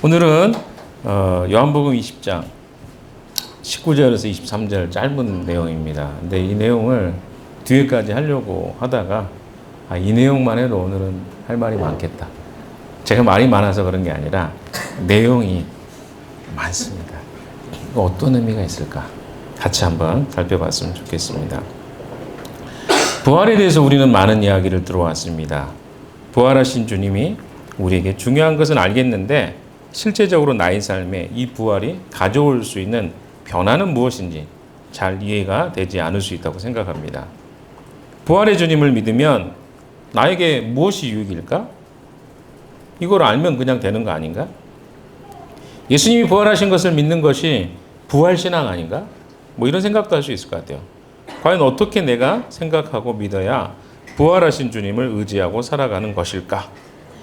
오늘은 요한복음 20장 19절에서 23절 짧은 내용입니다. 근데 이 내용을 뒤에까지 하려고 하다가 이 내용만 해도 오늘은 할 말이 많겠다. 제가 말이 많아서 그런 게 아니라 내용이 많습니다. 이거 어떤 의미가 있을까? 같이 한번 살펴봤으면 좋겠습니다. 부활에 대해서 우리는 많은 이야기를 들어왔습니다. 부활하신 주님이 우리에게 중요한 것은 알겠는데 실제적으로 나의 삶에 이 부활이 가져올 수 있는 변화는 무엇인지 잘 이해가 되지 않을 수 있다고 생각합니다. 부활의 주님을 믿으면 나에게 무엇이 유익일까? 이걸 알면 그냥 되는 거 아닌가? 예수님이 부활하신 것을 믿는 것이 부활신앙 아닌가? 뭐 이런 생각도 할 수 있을 것 같아요. 과연 어떻게 내가 생각하고 믿어야 부활하신 주님을 의지하고 살아가는 것일까?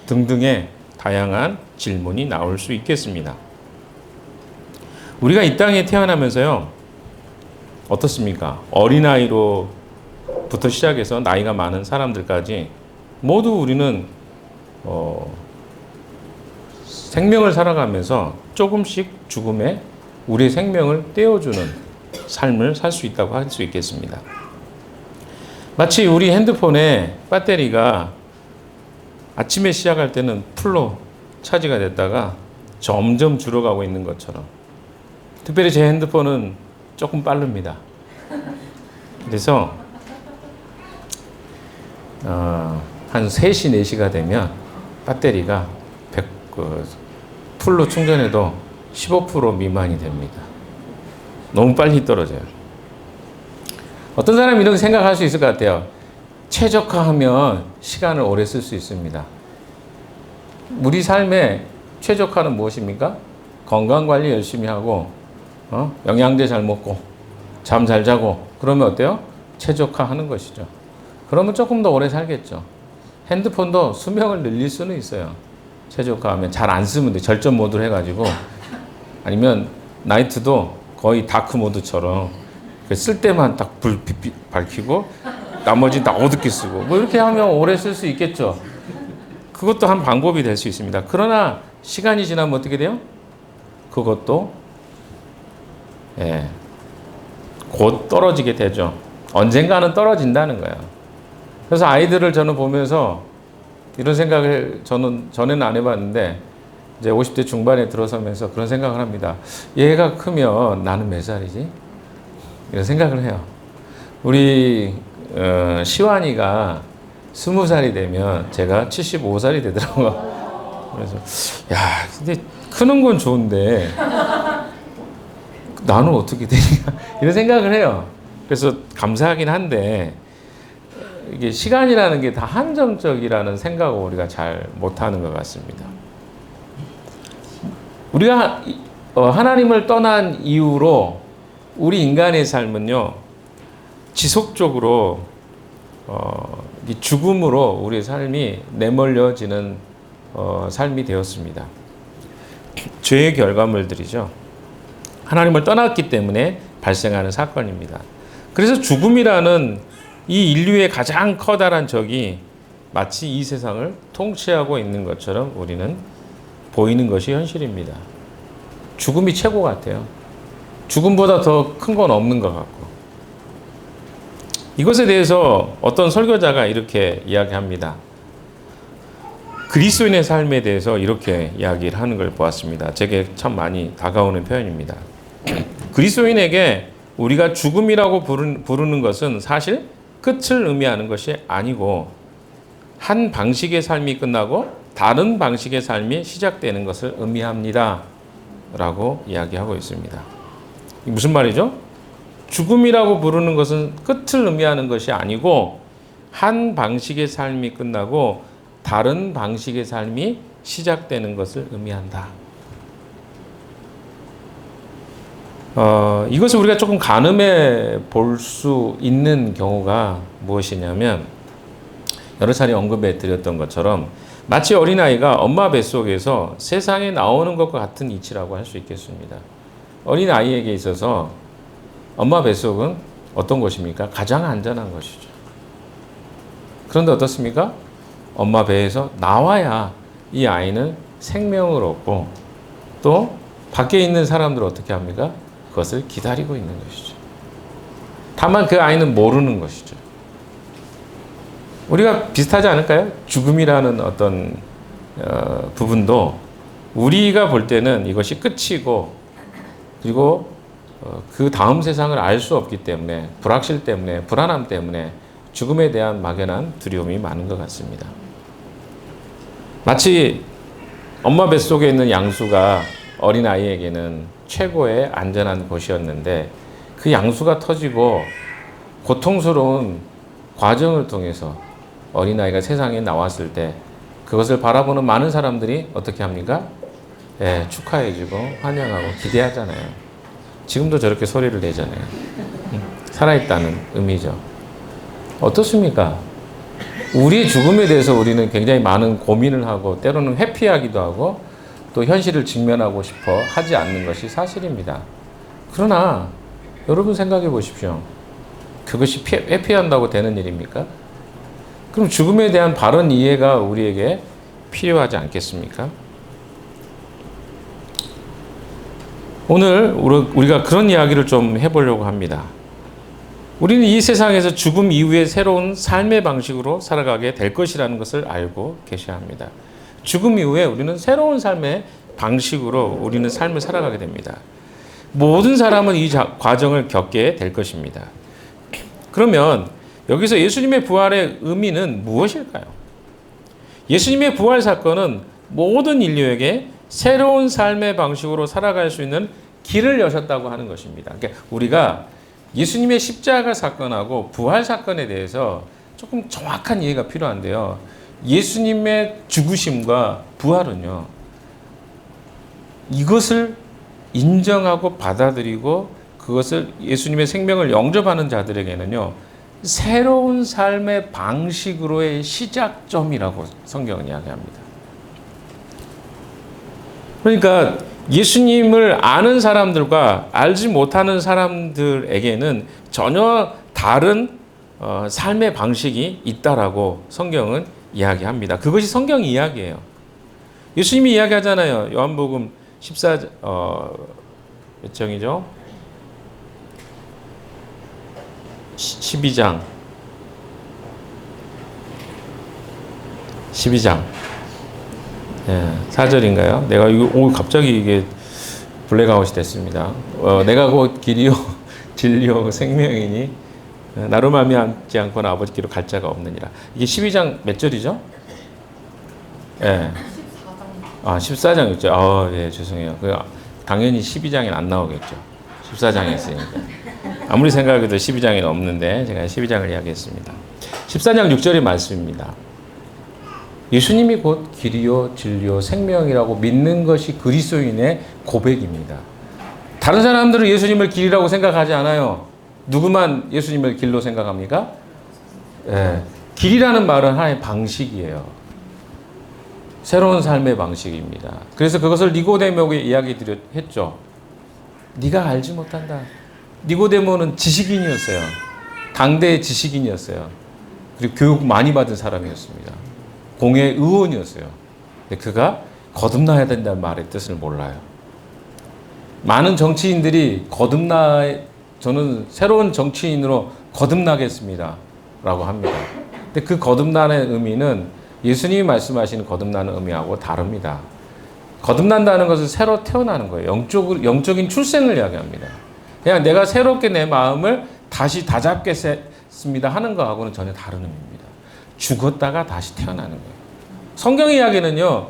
등등의 다양한 질문이 나올 수 있겠습니다. 우리가 이 땅에 태어나면서요, 어떻습니까? 어린아이로부터 시작해서 나이가 많은 사람들까지 모두 우리는 생명을 살아가면서 조금씩 죽음에 우리의 생명을 떼어주는 삶을 살 수 있다고 할 수 있겠습니다. 마치 우리 핸드폰의 배터리가 아침에 시작할 때는 풀로 차지가 됐다가 점점 줄어가고 있는 것처럼, 특별히 제 핸드폰은 조금 빠릅니다. 그래서 한 3시, 4시가 되면 배터리가 풀로 충전해도 15% 미만이 됩니다. 너무 빨리 떨어져요. 어떤 사람이 이렇게 생각할 수 있을 것 같아요. 최적화하면 시간을 오래 쓸 수 있습니다. 우리 삶의 최적화는 무엇입니까? 건강관리 열심히 하고 영양제 잘 먹고 잠 잘 자고 그러면 어때요? 최적화하는 것이죠. 그러면 조금 더 오래 살겠죠. 핸드폰도 수명을 늘릴 수는 있어요. 최적화하면 잘 안 쓰면 돼. 절전 모드로 해가지고. 아니면 나이트도 거의 다크 모드처럼 쓸 때만 딱 불 밝히고 나머지 다 어둡게 쓰고 뭐 이렇게 하면 오래 쓸 수 있겠죠. 그것도 한 방법이 될 수 있습니다. 그러나 시간이 지나면 어떻게 돼요? 그것도 곧 떨어지게 되죠. 언젠가는 떨어진다는 거예요. 그래서 아이들을 저는 보면서 이런 생각을 저는 전에는 안 해봤는데 이제 50대 중반에 들어서면서 그런 생각을 합니다. 얘가 크면 나는 몇 살이지? 이런 생각을 해요. 우리 시완이가 20살이 되면 제가 75살이 되더라고요. 그래서 야, 근데 크는 건 좋은데 나는 어떻게 되냐 이런 생각을 해요. 그래서 감사하긴 한데 이게 시간이라는 게 다 한정적이라는 생각을 우리가 잘 못하는 것 같습니다. 우리가 하나님을 떠난 이후로 우리 인간의 삶은요, 지속적으로 죽음으로 우리의 삶이 내몰려지는 삶이 되었습니다. 죄의 결과물들이죠. 하나님을 떠났기 때문에 발생하는 사건입니다. 그래서 죽음이라는 이 인류의 가장 커다란 적이 마치 이 세상을 통치하고 있는 것처럼 우리는 보이는 것이 현실입니다. 죽음이 최고 같아요. 죽음보다 더 큰 건 없는 것 같고. 이것에 대해서 어떤 설교자가 이렇게 이야기합니다. 그리스도인의 삶에 대해서 이렇게 이야기를 하는 걸 보았습니다. 제게 참 많이 다가오는 표현입니다. 그리스도인에게 우리가 죽음이라고 부르는 것은 사실 끝을 의미하는 것이 아니고 한 방식의 삶이 끝나고 다른 방식의 삶이 시작되는 것을 의미합니다. 라고 이야기하고 있습니다. 무슨 말이죠? 죽음이라고 부르는 것은 끝을 의미하는 것이 아니고 한 방식의 삶이 끝나고 다른 방식의 삶이 시작되는 것을 의미한다. 이것을 우리가 조금 가늠해 볼 수 있는 경우가 무엇이냐면 여러 차례 언급해 드렸던 것처럼 마치 어린아이가 엄마 뱃속에서 세상에 나오는 것과 같은 이치라고 할 수 있겠습니다. 어린아이에게 있어서 엄마 뱃속은 어떤 곳입니까? 가장 안전한 것이죠. 그런데 어떻습니까? 엄마 배에서 나와야 이 아이는 생명을 얻고 또 밖에 있는 사람들은 어떻게 합니까? 그것을 기다리고 있는 것이죠. 다만 그 아이는 모르는 것이죠. 우리가 비슷하지 않을까요? 죽음이라는 어떤 부분도 우리가 볼 때는 이것이 끝이고, 그리고 그 다음 세상을 알 수 없기 때문에, 불확실 때문에, 불안함 때문에 죽음에 대한 막연한 두려움이 많은 것 같습니다. 마치 엄마 뱃속에 있는 양수가 어린아이에게는 최고의 안전한 곳이었는데, 그 양수가 터지고 고통스러운 과정을 통해서 어린아이가 세상에 나왔을 때 그것을 바라보는 많은 사람들이 어떻게 합니까? 예, 축하해주고 환영하고 기대하잖아요. 지금도 저렇게 소리를 내잖아요. 살아있다는 의미죠. 어떻습니까? 우리의 죽음에 대해서 우리는 굉장히 많은 고민을 하고, 때로는 회피하기도 하고, 또 현실을 직면하고 싶어 하지 않는 것이 사실입니다. 그러나 여러분 생각해 보십시오. 그것이 회피한다고 되는 일입니까? 그럼 죽음에 대한 바른 이해가 우리에게 필요하지 않겠습니까? 오늘 우리가 그런 이야기를 좀 해보려고 합니다. 우리는 이 세상에서 죽음 이후에 새로운 삶의 방식으로 살아가게 될 것이라는 것을 알고 계셔야 합니다. 죽음 이후에 우리는 새로운 삶의 방식으로 우리는 삶을 살아가게 됩니다. 모든 사람은 이 과정을 겪게 될 것입니다. 그러면 여기서 예수님의 부활의 의미는 무엇일까요? 예수님의 부활 사건은 모든 인류에게 새로운 삶의 방식으로 살아갈 수 있는 길을 여셨다고 하는 것입니다. 그러니까 우리가 예수님의 십자가 사건하고 부활 사건에 대해서 조금 정확한 이해가 필요한데요. 예수님의 죽으심과 부활은요, 이것을 인정하고 받아들이고 그것을 예수님의 생명을 영접하는 자들에게는요, 새로운 삶의 방식으로의 시작점이라고 성경은 이야기합니다. 그러니까 예수님을 아는 사람들과 알지 못하는 사람들에게는 전혀 다른 삶의 방식이 있다라고 성경은 이야기합니다. 그것이 성경 이야기예요. 예수님이 이야기하잖아요. 요한복음 14몇 장이죠? 12장. 예, 4절인가요? 내가 이거 갑자기 이게 블랙아웃이 됐습니다. 내가 곧 길이요 진리요 생명이니 나로 말미암지 않고는 아버지께로 갈 자가 없느니라. 이게 12장 몇 절이죠? 예. 14장 있죠. 예, 죄송해요. 당연히 12장에는 안 나오겠죠. 14장에 있으니까. 아무리 생각해도 12장에는 없는데 제가 12장을 이야기했습니다. 14장 6절의 말씀입니다. 예수님이 곧 길이요 진리요 생명이라고 믿는 것이 그리스도인의 고백입니다. 다른 사람들은 예수님을 길이라고 생각하지 않아요. 누구만 예수님을 길로 생각합니까? 예, 길이라는 말은 하나의 방식이에요. 새로운 삶의 방식입니다. 그래서 그것을 니고데모에게 이야기했죠. 네가 알지 못한다. 니고데모는 지식인이었어요. 당대의 지식인이었어요. 그리고 교육 많이 받은 사람이었습니다. 공회 의원이었어요. 근데 그가 거듭나야 된다는 말의 뜻을 몰라요. 많은 정치인들이 저는 새로운 정치인으로 거듭나겠습니다 라고 합니다. 근데 그 거듭나는 의미는 예수님이 말씀하시는 거듭나는 의미하고 다릅니다. 거듭난다는 것은 새로 태어나는 거예요. 영적인 출생을 이야기합니다. 그냥 내가 새롭게 내 마음을 다시 다잡겠습니다 하는 거하고는 전혀 다른 의미입니다. 죽었다가 다시 태어나는 거예요. 성경 이야기는요,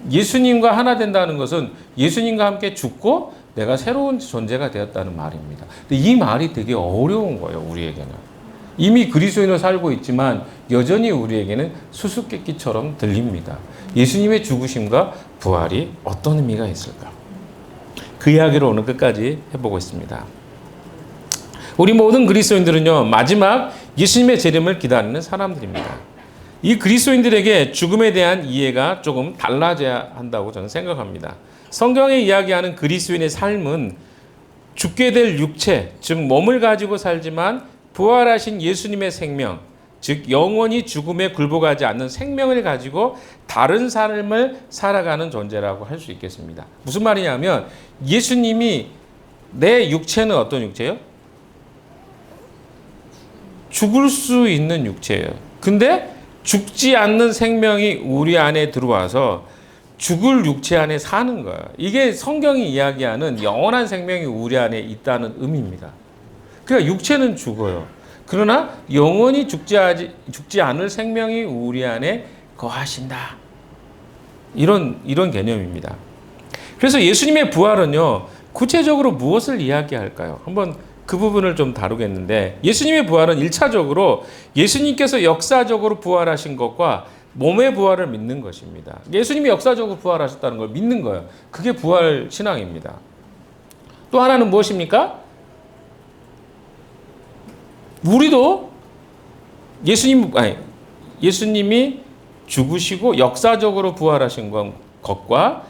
예수님과 하나 된다는 것은 예수님과 함께 죽고 내가 새로운 존재가 되었다는 말입니다. 근데 이 말이 되게 어려운 거예요, 우리에게는. 이미 그리스도인으로 살고 있지만 여전히 우리에게는 수수께끼처럼 들립니다. 예수님의 죽으심과 부활이 어떤 의미가 있을까? 그 이야기를 오늘 끝까지 해보고 있습니다. 우리 모든 그리스도인들은요, 마지막 예수님의 재림을 기다리는 사람들입니다. 이 그리스도인들에게 죽음에 대한 이해가 조금 달라져야 한다고 저는 생각합니다. 성경에 이야기하는 그리스도인의 삶은 죽게 될 육체, 즉 몸을 가지고 살지만 부활하신 예수님의 생명, 즉 영원히 죽음에 굴복하지 않는 생명을 가지고 다른 삶을 살아가는 존재라고 할 수 있겠습니다. 무슨 말이냐면 예수님이 내 육체는 어떤 육체예요? 죽을 수 있는 육체예요. 근데 죽지 않는 생명이 우리 안에 들어와서 죽을 육체 안에 사는 거예요. 이게 성경이 이야기하는 영원한 생명이 우리 안에 있다는 의미입니다. 그러니까 육체는 죽어요. 그러나 영원히 죽지 않을 생명이 우리 안에 거하신다. 이런 개념입니다. 그래서 예수님의 부활은요, 구체적으로 무엇을 이야기할까요? 한번 그 부분을 좀 다루겠는데, 예수님의 부활은 1차적으로 예수님께서 역사적으로 부활하신 것과 몸의 부활을 믿는 것입니다. 예수님이 역사적으로 부활하셨다는 걸 믿는 거예요. 그게 부활 신앙입니다. 또 하나는 무엇입니까? 우리도 예수님이 죽으시고 역사적으로 부활하신 것과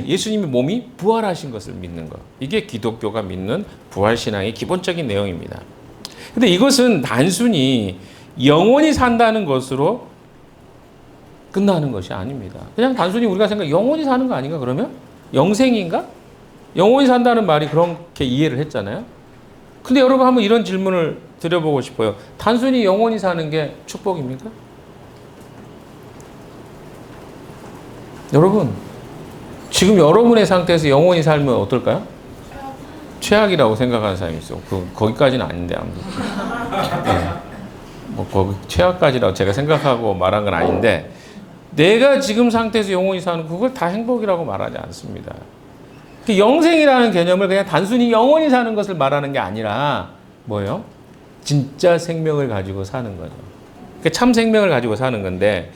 예수님의 몸이 부활하신 것을 믿는 것. 이게 기독교가 믿는 부활신앙의 기본적인 내용입니다. 근데 이것은 단순히 영원히 산다는 것으로 끝나는 것이 아닙니다. 그냥 단순히 우리가 영원히 사는 거 아닌가 그러면? 영생인가? 영원히 산다는 말이 그렇게 이해를 했잖아요. 근데 여러분 한번 이런 질문을 드려보고 싶어요. 단순히 영원히 사는 게 축복입니까? 여러분, 지금 여러분의 상태에서 영원히 살면 어떨까요? 최악이라고 생각하는 사람이 있어. 거기까지는 아닌데, 아무튼. 네. 거기 최악까지라고 제가 생각하고 말한 건 아닌데, 내가 지금 상태에서 영원히 사는 그걸 다 행복이라고 말하지 않습니다. 영생이라는 개념을 그냥 단순히 영원히 사는 것을 말하는 게 아니라 뭐예요? 진짜 생명을 가지고 사는 거죠. 참 생명을 가지고 사는 건데,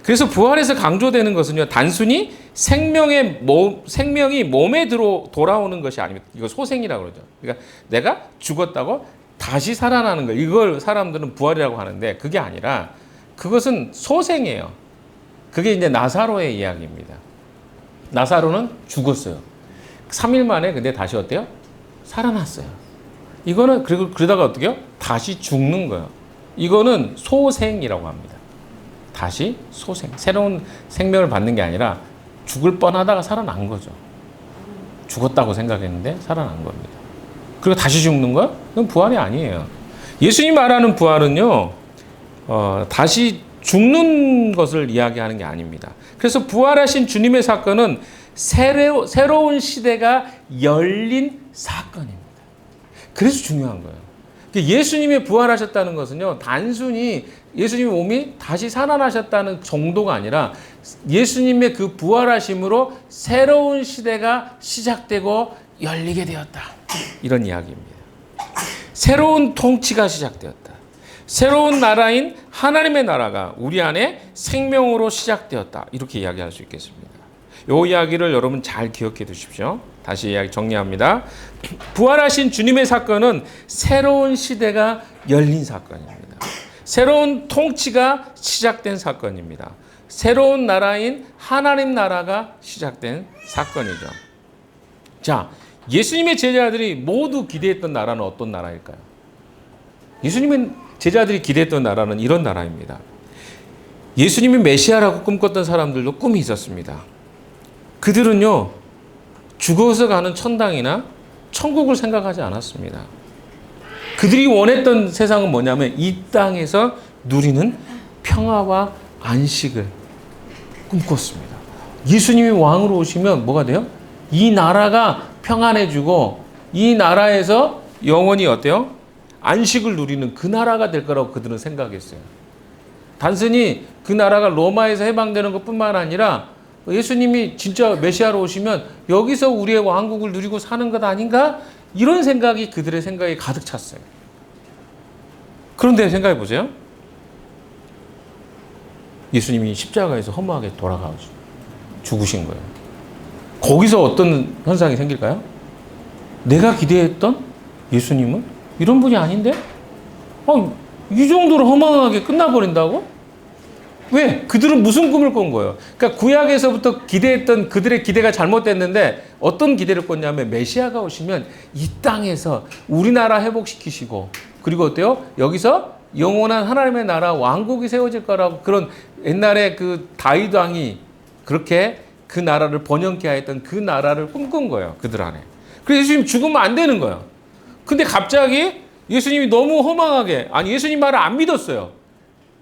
그래서 부활에서 강조되는 것은요, 단순히 생명이 몸에 돌아오는 것이 아닙니다. 이거 소생이라고 그러죠. 그러니까 내가 죽었다고 다시 살아나는 거, 이걸 사람들은 부활이라고 하는데 그게 아니라 그것은 소생이에요. 그게 이제 나사로의 이야기입니다. 나사로는 죽었어요. 3일 만에 근데 다시 어때요? 살아났어요. 이거는 그러다가 어떻게요? 다시 죽는 거예요. 이거는 소생이라고 합니다. 다시 소생. 새로운 생명을 받는 게 아니라 죽을 뻔하다가 살아난 거죠. 죽었다고 생각했는데 살아난 겁니다. 그리고 다시 죽는 거야? 그건 부활이 아니에요. 예수님 말하는 부활은요, 다시 죽는 것을 이야기하는 게 아닙니다. 그래서 부활하신 주님의 사건은 새로운 시대가 열린 사건입니다. 그래서 중요한 거예요. 예수님이 부활하셨다는 것은요, 단순히 예수님의 몸이 다시 살아나셨다는 정도가 아니라 예수님의 그 부활하심으로 새로운 시대가 시작되고 열리게 되었다. 이런 이야기입니다. 새로운 통치가 시작되었다. 새로운 나라인 하나님의 나라가 우리 안에 생명으로 시작되었다. 이렇게 이야기할 수 있겠습니다. 이 이야기를 여러분 잘 기억해 두십시오. 다시 이야기 정리합니다. 부활하신 주님의 사건은 새로운 시대가 열린 사건입니다. 새로운 통치가 시작된 사건입니다. 새로운 나라인 하나님 나라가 시작된 사건이죠. 자, 예수님의 제자들이 모두 기대했던 나라는 어떤 나라일까요? 예수님의 제자들이 기대했던 나라는 이런 나라입니다. 예수님이 메시아라고 꿈꿨던 사람들도 꿈이 있었습니다. 그들은요, 죽어서 가는 천당이나 천국을 생각하지 않았습니다. 그들이 원했던 세상은 뭐냐면 이 땅에서 누리는 평화와 안식을 꿈꿨습니다. 예수님이 왕으로 오시면 뭐가 돼요? 이 나라가 평안해지고 이 나라에서 영원히 어때요? 안식을 누리는 그 나라가 될 거라고 그들은 생각했어요. 단순히 그 나라가 로마에서 해방되는 것뿐만 아니라 예수님이 진짜 메시아로 오시면 여기서 우리의 왕국을 누리고 사는 것 아닌가? 이런 생각이 그들의 생각에 가득 찼어요. 그런데 생각해 보세요. 예수님이 십자가에서 허무하게 돌아가서 죽으신 거예요. 거기서 어떤 현상이 생길까요? 내가 기대했던 예수님은 이런 분이 아닌데? 이 정도로 허망하게 끝나버린다고? 왜? 그들은 무슨 꿈을 꾼 거예요? 그러니까 구약에서부터 기대했던 그들의 기대가 잘못됐는데 어떤 기대를 꿨냐면 메시아가 오시면 이 땅에서 우리나라 회복시키시고 그리고 어때요? 여기서 영원한 하나님의 나라 왕국이 세워질 거라고 그런 옛날에 그 다윗 왕이 그렇게 그 나라를 번영케 하였던 그 나라를 꿈꾼 거예요. 그들 안에. 그래서 예수님 죽으면 안 되는 거예요. 근데 갑자기 예수님이 너무 허망하게 아니 예수님 말을 안 믿었어요.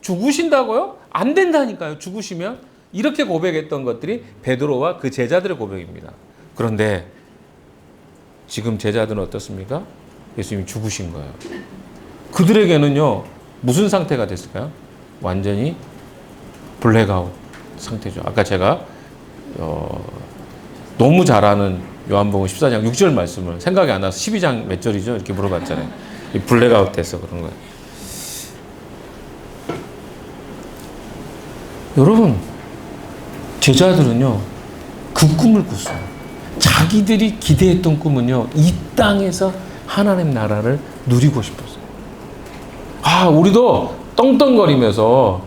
죽으신다고요? 안 된다니까요. 죽으시면 이렇게 고백했던 것들이 베드로와 그 제자들의 고백입니다. 그런데 지금 제자들은 어떻습니까? 예수님이 죽으신 거예요. 그들에게는요 무슨 상태가 됐을까요? 완전히 블랙아웃 상태죠. 아까 제가 너무 잘 아는 요한복음 14장 6절 말씀을 생각이 안 나서 12장 몇 절이죠? 이렇게 물어봤잖아요. 블랙아웃 돼서 그런 거예요. 여러분 제자들은요 그 꿈을 꿨어요. 자기들이 기대했던 꿈은요 이 땅에서 하나님 나라를 누리고 싶었어요. 아 우리도 떵떵거리면서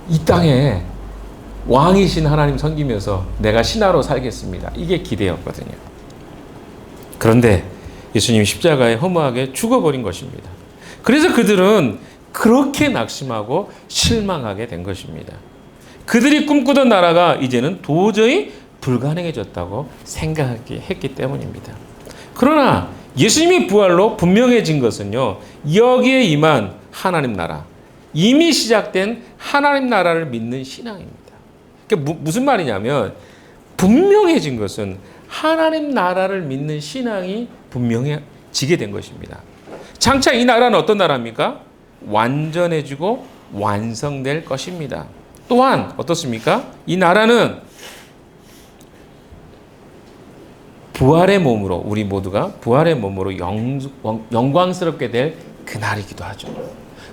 이 땅에 왕이신 하나님 섬기면서 내가 신하로 살겠습니다. 이게 기대였거든요. 그런데 예수님이 십자가에 허무하게 죽어버린 것입니다. 그래서 그들은 그렇게 낙심하고 실망하게 된 것입니다. 그들이 꿈꾸던 나라가 이제는 도저히 불가능해졌다고 생각하게 했기 때문입니다. 그러나 예수님의 부활로 분명해진 것은요, 여기에 임한 하나님 나라, 이미 시작된 하나님 나라를 믿는 신앙입니다. 그게 무슨 말이냐면, 분명해진 것은 하나님 나라를 믿는 신앙이 분명해지게 된 것입니다. 장차 이 나라는 어떤 나라입니까? 완전해지고 완성될 것입니다. 또한 어떻습니까? 이 나라는 부활의 몸으로, 우리 모두가 부활의 몸으로 영광스럽게 될 그날이기도 하죠.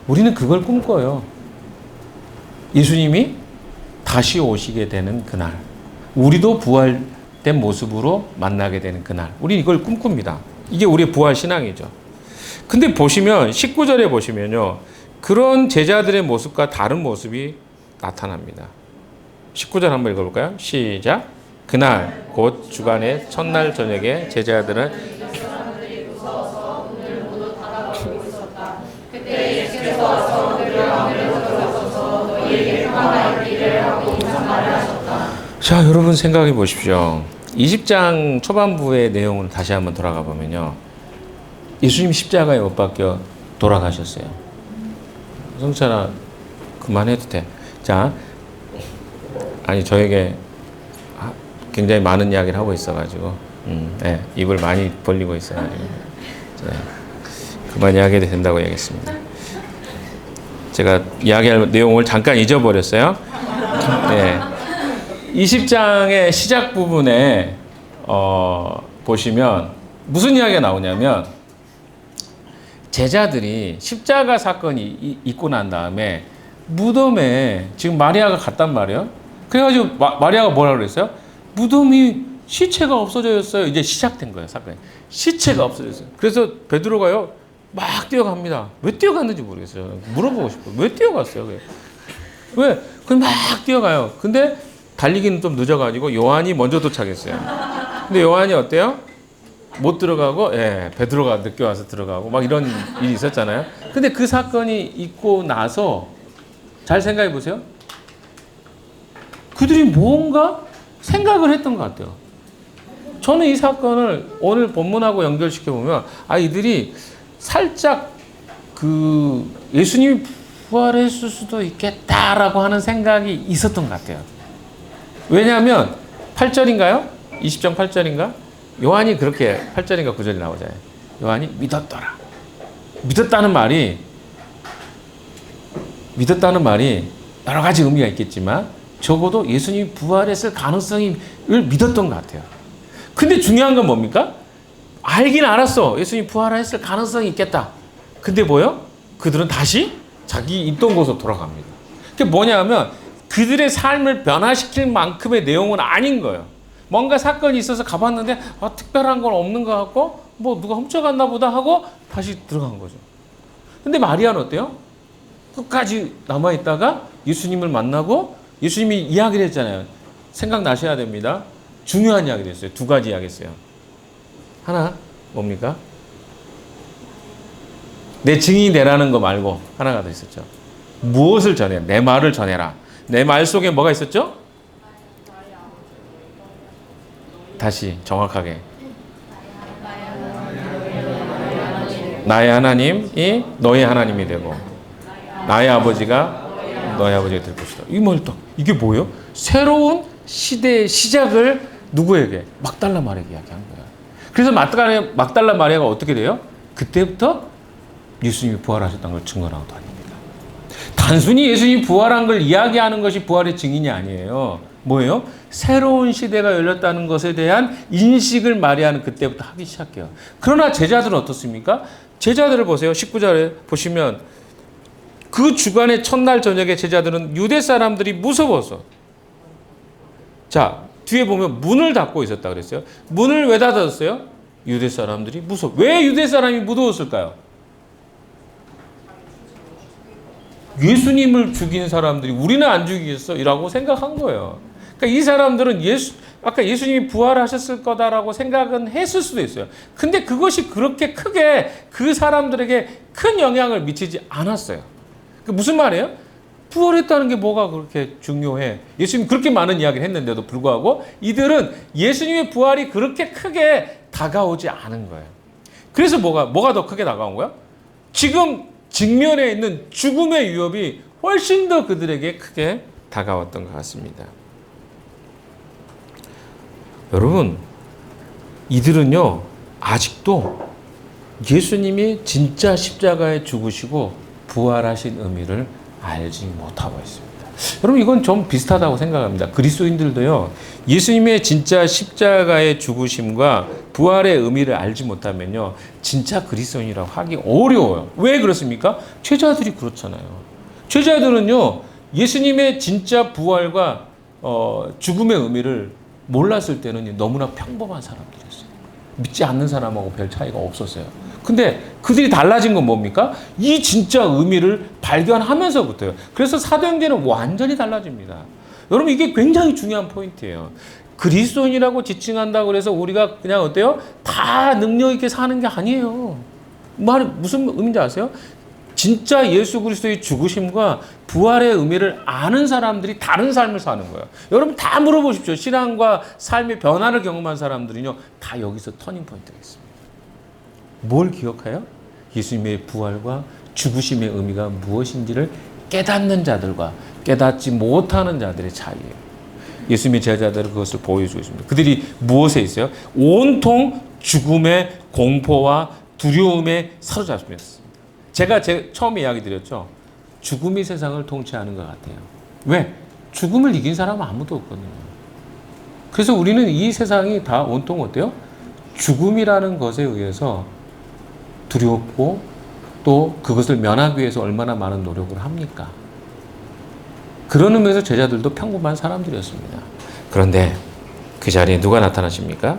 우리는 그걸 꿈꿔요. 예수님이 다시 오시게 되는 그날, 우리도 부활된 모습으로 만나게 되는 그날, 우리는 이걸 꿈꿉니다. 이게 우리의 부활 신앙이죠. 근데 보시면 19절에 보시면요, 그런 제자들의 모습과 다른 모습이 나타납니다. 19절 한번 읽어볼까요? 시작. 그날 곧 주간의 첫날 저녁에 제자들은 자, 여러분 생각해 보십시오. 20장 초반부의 내용을 다시 한번 돌아가 보면요, 예수님 십자가에 못 박혀 돌아가셨어요. 성찬아 그만해도 돼. 자, 아니 저에게 굉장히 많은 이야기를 하고 있어가지고 네, 입을 많이 벌리고 있어가지고 네, 그만 이야기해도 된다고 얘기했습니다. 제가 이야기할 내용을 잠깐 잊어버렸어요. 네, 20장의 시작 부분에 보시면 무슨 이야기가 나오냐면, 제자들이 십자가 사건이 있고 난 다음에 무덤에 지금 마리아가 갔단 말이에요. 그래가지고 마리아가 뭐라 그랬어요? 무덤이 시체가 없어졌어요. 이제 시작된 거예요, 사건이. 시체가 없어졌어요. 그래서 베드로가요 막 뛰어갑니다. 왜 뛰어갔는지 모르겠어요. 물어보고 싶어요. 왜 뛰어갔어요? 왜? 그럼 막 뛰어가요. 근데 달리기는 좀 늦어가지고 요한이 먼저 도착했어요. 근데 요한이 어때요? 못 들어가고, 예, 베드로가 늦게 와서 들어가고 막 이런 일이 있었잖아요. 근데 그 사건이 있고 나서 잘 생각해 보세요. 그들이 뭔가 생각을 했던 것 같아요. 저는 이 사건을 오늘 본문하고 연결시켜 보면, 이들이 살짝 그 예수님이 부활했을 수도 있겠다라고 하는 생각이 있었던 것 같아요. 왜냐하면 8절인가요? 20장 8절인가? 요한이 그렇게 8절인가 9절이 나오잖아요. 요한이 믿었더라. 믿었다는 말이 여러 가지 의미가 있겠지만 적어도 예수님이 부활했을 가능성을 믿었던 것 같아요. 근데 중요한 건 뭡니까? 알긴 알았어. 예수님이 부활했을 가능성이 있겠다. 근데 뭐요? 그들은 다시 자기 있던 곳으로 돌아갑니다. 그게 뭐냐면 그들의 삶을 변화시킬 만큼의 내용은 아닌 거예요. 뭔가 사건이 있어서 가봤는데 특별한 건 없는 것 같고 뭐 누가 훔쳐갔나 보다 하고 다시 들어간 거죠. 근데 마리아는 어때요? 끝까지 남아있다가 예수님을 만나고 예수님이 이야기를 했잖아요. 생각나셔야 됩니다. 중요한 이야기를 했어요. 두 가지 이야기 했어요. 하나 뭡니까? 내 증인이 되라는 거 말고 하나가 더 있었죠. 무엇을 전해라? 내 말을 전해라. 내 말 속에 뭐가 있었죠? 다시 정확하게. 나의 하나님이 너의 하나님이 되고 나의 아버지가 너의 아버지가 될 것이다. 이게 뭐예요? 새로운 시대의 시작을 누구에게? 막달라 마리아에게 이야기한 거야. 그래서 막달라 마리아가 어떻게 돼요? 그때부터 예수님이 부활하셨다는 걸 증언하고 다닙니다. 단순히 예수님이 부활한 걸 이야기하는 것이 부활의 증인이 아니에요. 뭐예요? 새로운 시대가 열렸다는 것에 대한 인식을 마리아는 그때부터 하기 시작해요. 그러나 제자들은 어떻습니까? 제자들을 보세요. 19절에 보시면 그 주간의 첫날 저녁에 제자들은 유대 사람들이 무서워서, 자 뒤에 보면 문을 닫고 있었다 그랬어요. 문을 왜 닫았어요? 유대 사람들이 무서워. 왜 유대 사람이 무서웠을까요? 예수님을 죽인 사람들이 우리는 안 죽이겠어? 이라고 생각한 거예요. 그러니까 이 사람들은 아까 예수님이 부활하셨을 거다라고 생각은 했을 수도 있어요. 근데 그것이 그렇게 크게 그 사람들에게 큰 영향을 미치지 않았어요. 무슨 말이에요? 부활했다는 게 뭐가 그렇게 중요해? 예수님이 그렇게 많은 이야기를 했는데도 불구하고 이들은 예수님의 부활이 그렇게 크게 다가오지 않은 거예요. 그래서 뭐가 더 크게 다가온 거야? 지금 직면에 있는 죽음의 위협이 훨씬 더 그들에게 크게 다가왔던 것 같습니다. 여러분, 이들은요, 아직도 예수님이 진짜 십자가에 죽으시고 부활하신 의미를 알지 못하고 있습니다. 여러분, 이건 좀 비슷하다고 생각합니다. 그리스도인들도요, 예수님의 진짜 십자가의 죽으심과 부활의 의미를 알지 못하면요, 진짜 그리스도인이라고 하기 어려워요. 왜 그렇습니까? 제자들이 그렇잖아요. 제자들은요, 예수님의 진짜 부활과 죽음의 의미를 몰랐을 때는 너무나 평범한 사람들이었어요. 믿지 않는 사람하고 별 차이가 없었어요. 근데 그들이 달라진 건 뭡니까? 이 진짜 의미를 발견하면서부터요. 그래서 사도행전은 완전히 달라집니다. 여러분, 이게 굉장히 중요한 포인트예요. 그리스도인이라고 지칭한다고 해서 우리가 그냥 어때요? 다 능력 있게 사는 게 아니에요. 무슨 의미인지 아세요? 진짜 예수 그리스도의 죽으심과 부활의 의미를 아는 사람들이 다른 삶을 사는 거예요. 여러분 다 물어보십시오. 신앙과 삶의 변화를 경험한 사람들은요, 다 여기서 터닝 포인트가 있습니다. 뭘 기억해요? 예수님의 부활과 죽으심의 의미가 무엇인지를 깨닫는 자들과 깨닫지 못하는 자들의 차이예요. 예수님의 제자들은 그것을 보여주고 있습니다. 그들이 무엇에 있어요? 온통 죽음의 공포와 두려움에 사로잡혔습니다. 제가 처음에 이야기 드렸죠. 죽음이 세상을 통치하는 것 같아요. 왜? 죽음을 이긴 사람은 아무도 없거든요. 그래서 우리는 이 세상이 다 온통 어때요? 죽음이라는 것에 의해서 두렵고 또 그것을 면하기 위해서 얼마나 많은 노력을 합니까? 그런 의미에서 제자들도 평범한 사람들이었습니다. 그런데 그 자리에 누가 나타나십니까?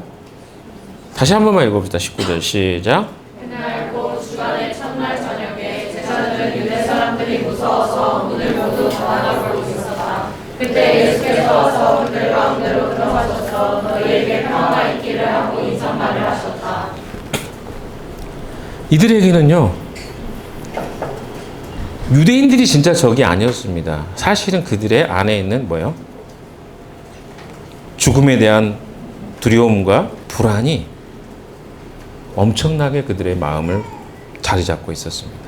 다시 한 번만 읽어봅시다. 19절 시작. 그날 곧 주간의 첫날 저녁에 제자들은 유대 사람들이 무서워서 문을 모두 닫아버리고 있었다. 그때 예수께서 와서 그들 가운데로 들어가셔서 너희에게 평화가 있기를 하고 인사말을 하셨다. 이들에게는요, 유대인들이 진짜 적이 아니었습니다. 사실은 그들의 안에 있는 뭐예요? 죽음에 대한 두려움과 불안이 엄청나게 그들의 마음을 자리 잡고 있었습니다.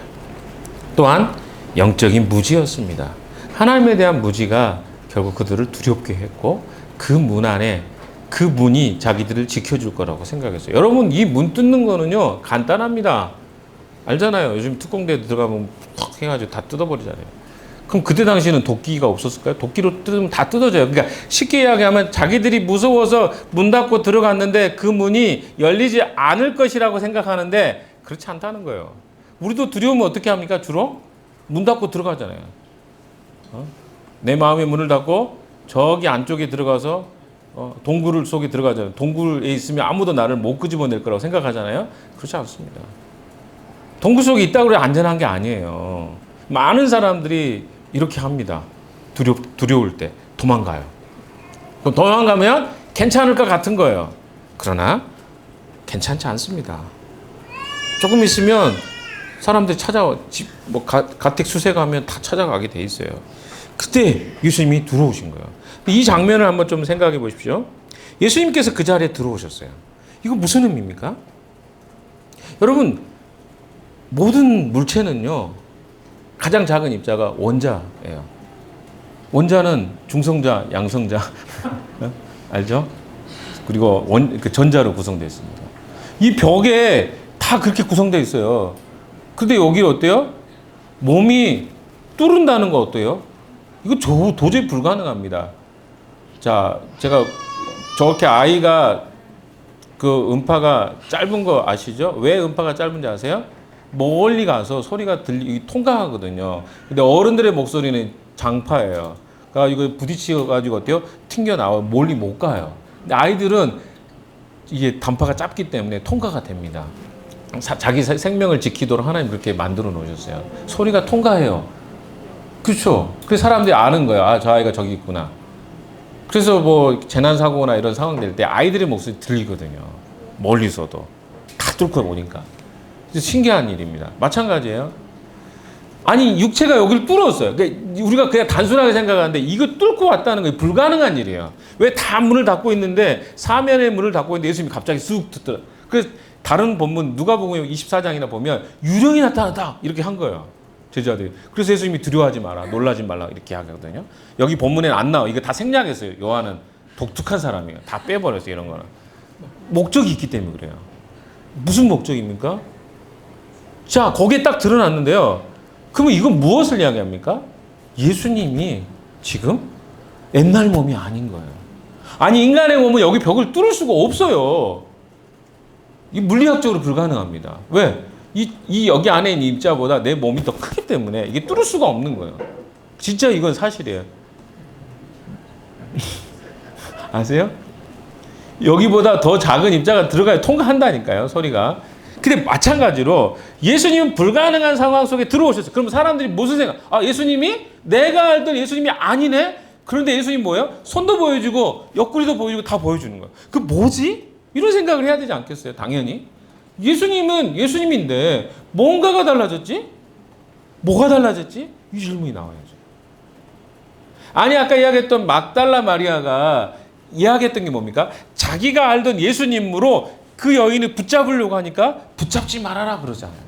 또한 영적인 무지였습니다. 하나님에 대한 무지가 결국 그들을 두렵게 했고 그 문 안에 그 문이 자기들을 지켜줄 거라고 생각했어요. 여러분, 이 문 뜯는 거는요, 간단합니다. 알잖아요. 요즘 특공대 들어가면 팍 해가지고 다 뜯어버리잖아요. 그럼 그때 당시에는 도끼가 없었을까요? 도끼로 뜯으면 다 뜯어져요. 그러니까 쉽게 이야기하면 자기들이 무서워서 문 닫고 들어갔는데 그 문이 열리지 않을 것이라고 생각하는데 그렇지 않다는 거예요. 우리도 두려우면 어떻게 합니까? 주로 문 닫고 들어가잖아요. 내 마음의 문을 닫고 저기 안쪽에 들어가서 동굴 속에 들어가잖아요. 동굴에 있으면 아무도 나를 못 끄집어낼 거라고 생각하잖아요. 그렇지 않습니다. 동굴 속에 있다고 그래 안전한 게 아니에요. 많은 사람들이 이렇게 합니다. 두려울 때 도망가요. 그럼 도망가면 괜찮을 것 같은 거예요. 그러나 괜찮지 않습니다. 조금 있으면 사람들이 찾아와 가택 수색 하면 다 찾아가게 돼 있어요. 그때 예수님이 들어오신 거예요. 이 장면을 한번 좀 생각해 보십시오. 예수님께서 그 자리에 들어오셨어요. 이거 무슨 의미입니까? 여러분, 모든 물체는요, 가장 작은 입자가 원자예요. 원자는 중성자, 양성자, 알죠? 그리고 그 전자로 구성되어 있습니다. 이 벽에 다 그렇게 구성되어 있어요. 근데 여기 어때요? 몸이 뚫은다는 거 어때요? 이거 도저히 불가능합니다. 자, 제가 저렇게 아이가 그 음파가 짧은 거 아시죠? 왜 음파가 짧은지 아세요? 멀리 가서 소리가 통과하거든요. 근데 어른들의 목소리는 장파예요. 그러니까 이거 부딪혀가지고 어때요? 튕겨나와 멀리 못 가요. 근데 아이들은 이게 단파가 짧기 때문에 통과가 됩니다. 자기 생명을 지키도록 하나님 그렇게 만들어 놓으셨어요. 소리가 통과해요. 그렇죠? 그래서 사람들이 아는 거예요. 아, 저 아이가 저기 있구나. 그래서 뭐 재난사고나 이런 상황 될 때 아이들의 목소리 들리거든요. 멀리서도. 다 뚫고 오니까. 신기한 일입니다. 마찬가지예요. 아니, 육체가 여기를 뚫었어요. 그러니까 우리가 그냥 단순하게 생각하는데 이거 뚫고 왔다는 게 불가능한 일이에요. 왜 다 문을 닫고 있는데 사면의 문을 닫고 있는데 예수님이 갑자기 쑥 듣더라. 그래서 다른 본문 누가복음 24장이나 보면 유령이 나타났다 이렇게 한 거예요. 제자들이. 그래서 예수님이 두려워하지 마라, 놀라지 말라 이렇게 하거든요. 여기 본문에는 안 나와. 이거 다 생략했어요. 요한은 독특한 사람이에요. 다 빼버렸어요. 이런 거는. 목적이 있기 때문에 그래요. 무슨 목적입니까? 자, 거기에 딱 드러났는데요. 그러면 이건 무엇을 이야기합니까? 예수님이 지금 옛날 몸이 아닌 거예요. 아니, 인간의 몸은 여기 벽을 뚫을 수가 없어요. 이 물리학적으로 불가능합니다. 왜? 이 여기 안에 있는 입자보다 내 몸이 더 크기 때문에 이게 뚫을 수가 없는 거예요. 진짜 이건 사실이에요. 아세요? 여기보다 더 작은 입자가 들어가야 통과한다니까요, 소리가. 근데 마찬가지로 예수님은 불가능한 상황 속에 들어오셨어요. 그럼 사람들이 무슨 생각? 아, 예수님이 내가 알던 예수님이 아니네? 그런데 예수님 뭐예요? 손도 보여주고 옆구리도 보여주고 다 보여주는 거예요. 그 뭐지? 이런 생각을 해야 되지 않겠어요? 당연히. 예수님은 예수님인데 뭔가가 달라졌지? 뭐가 달라졌지? 이 질문이 나와야죠. 아니, 아까 이야기했던 막달라 마리아가 이야기했던 게 뭡니까? 자기가 알던 예수님으로 그 여인을 붙잡으려고 하니까 붙잡지 말아라 그러잖아요.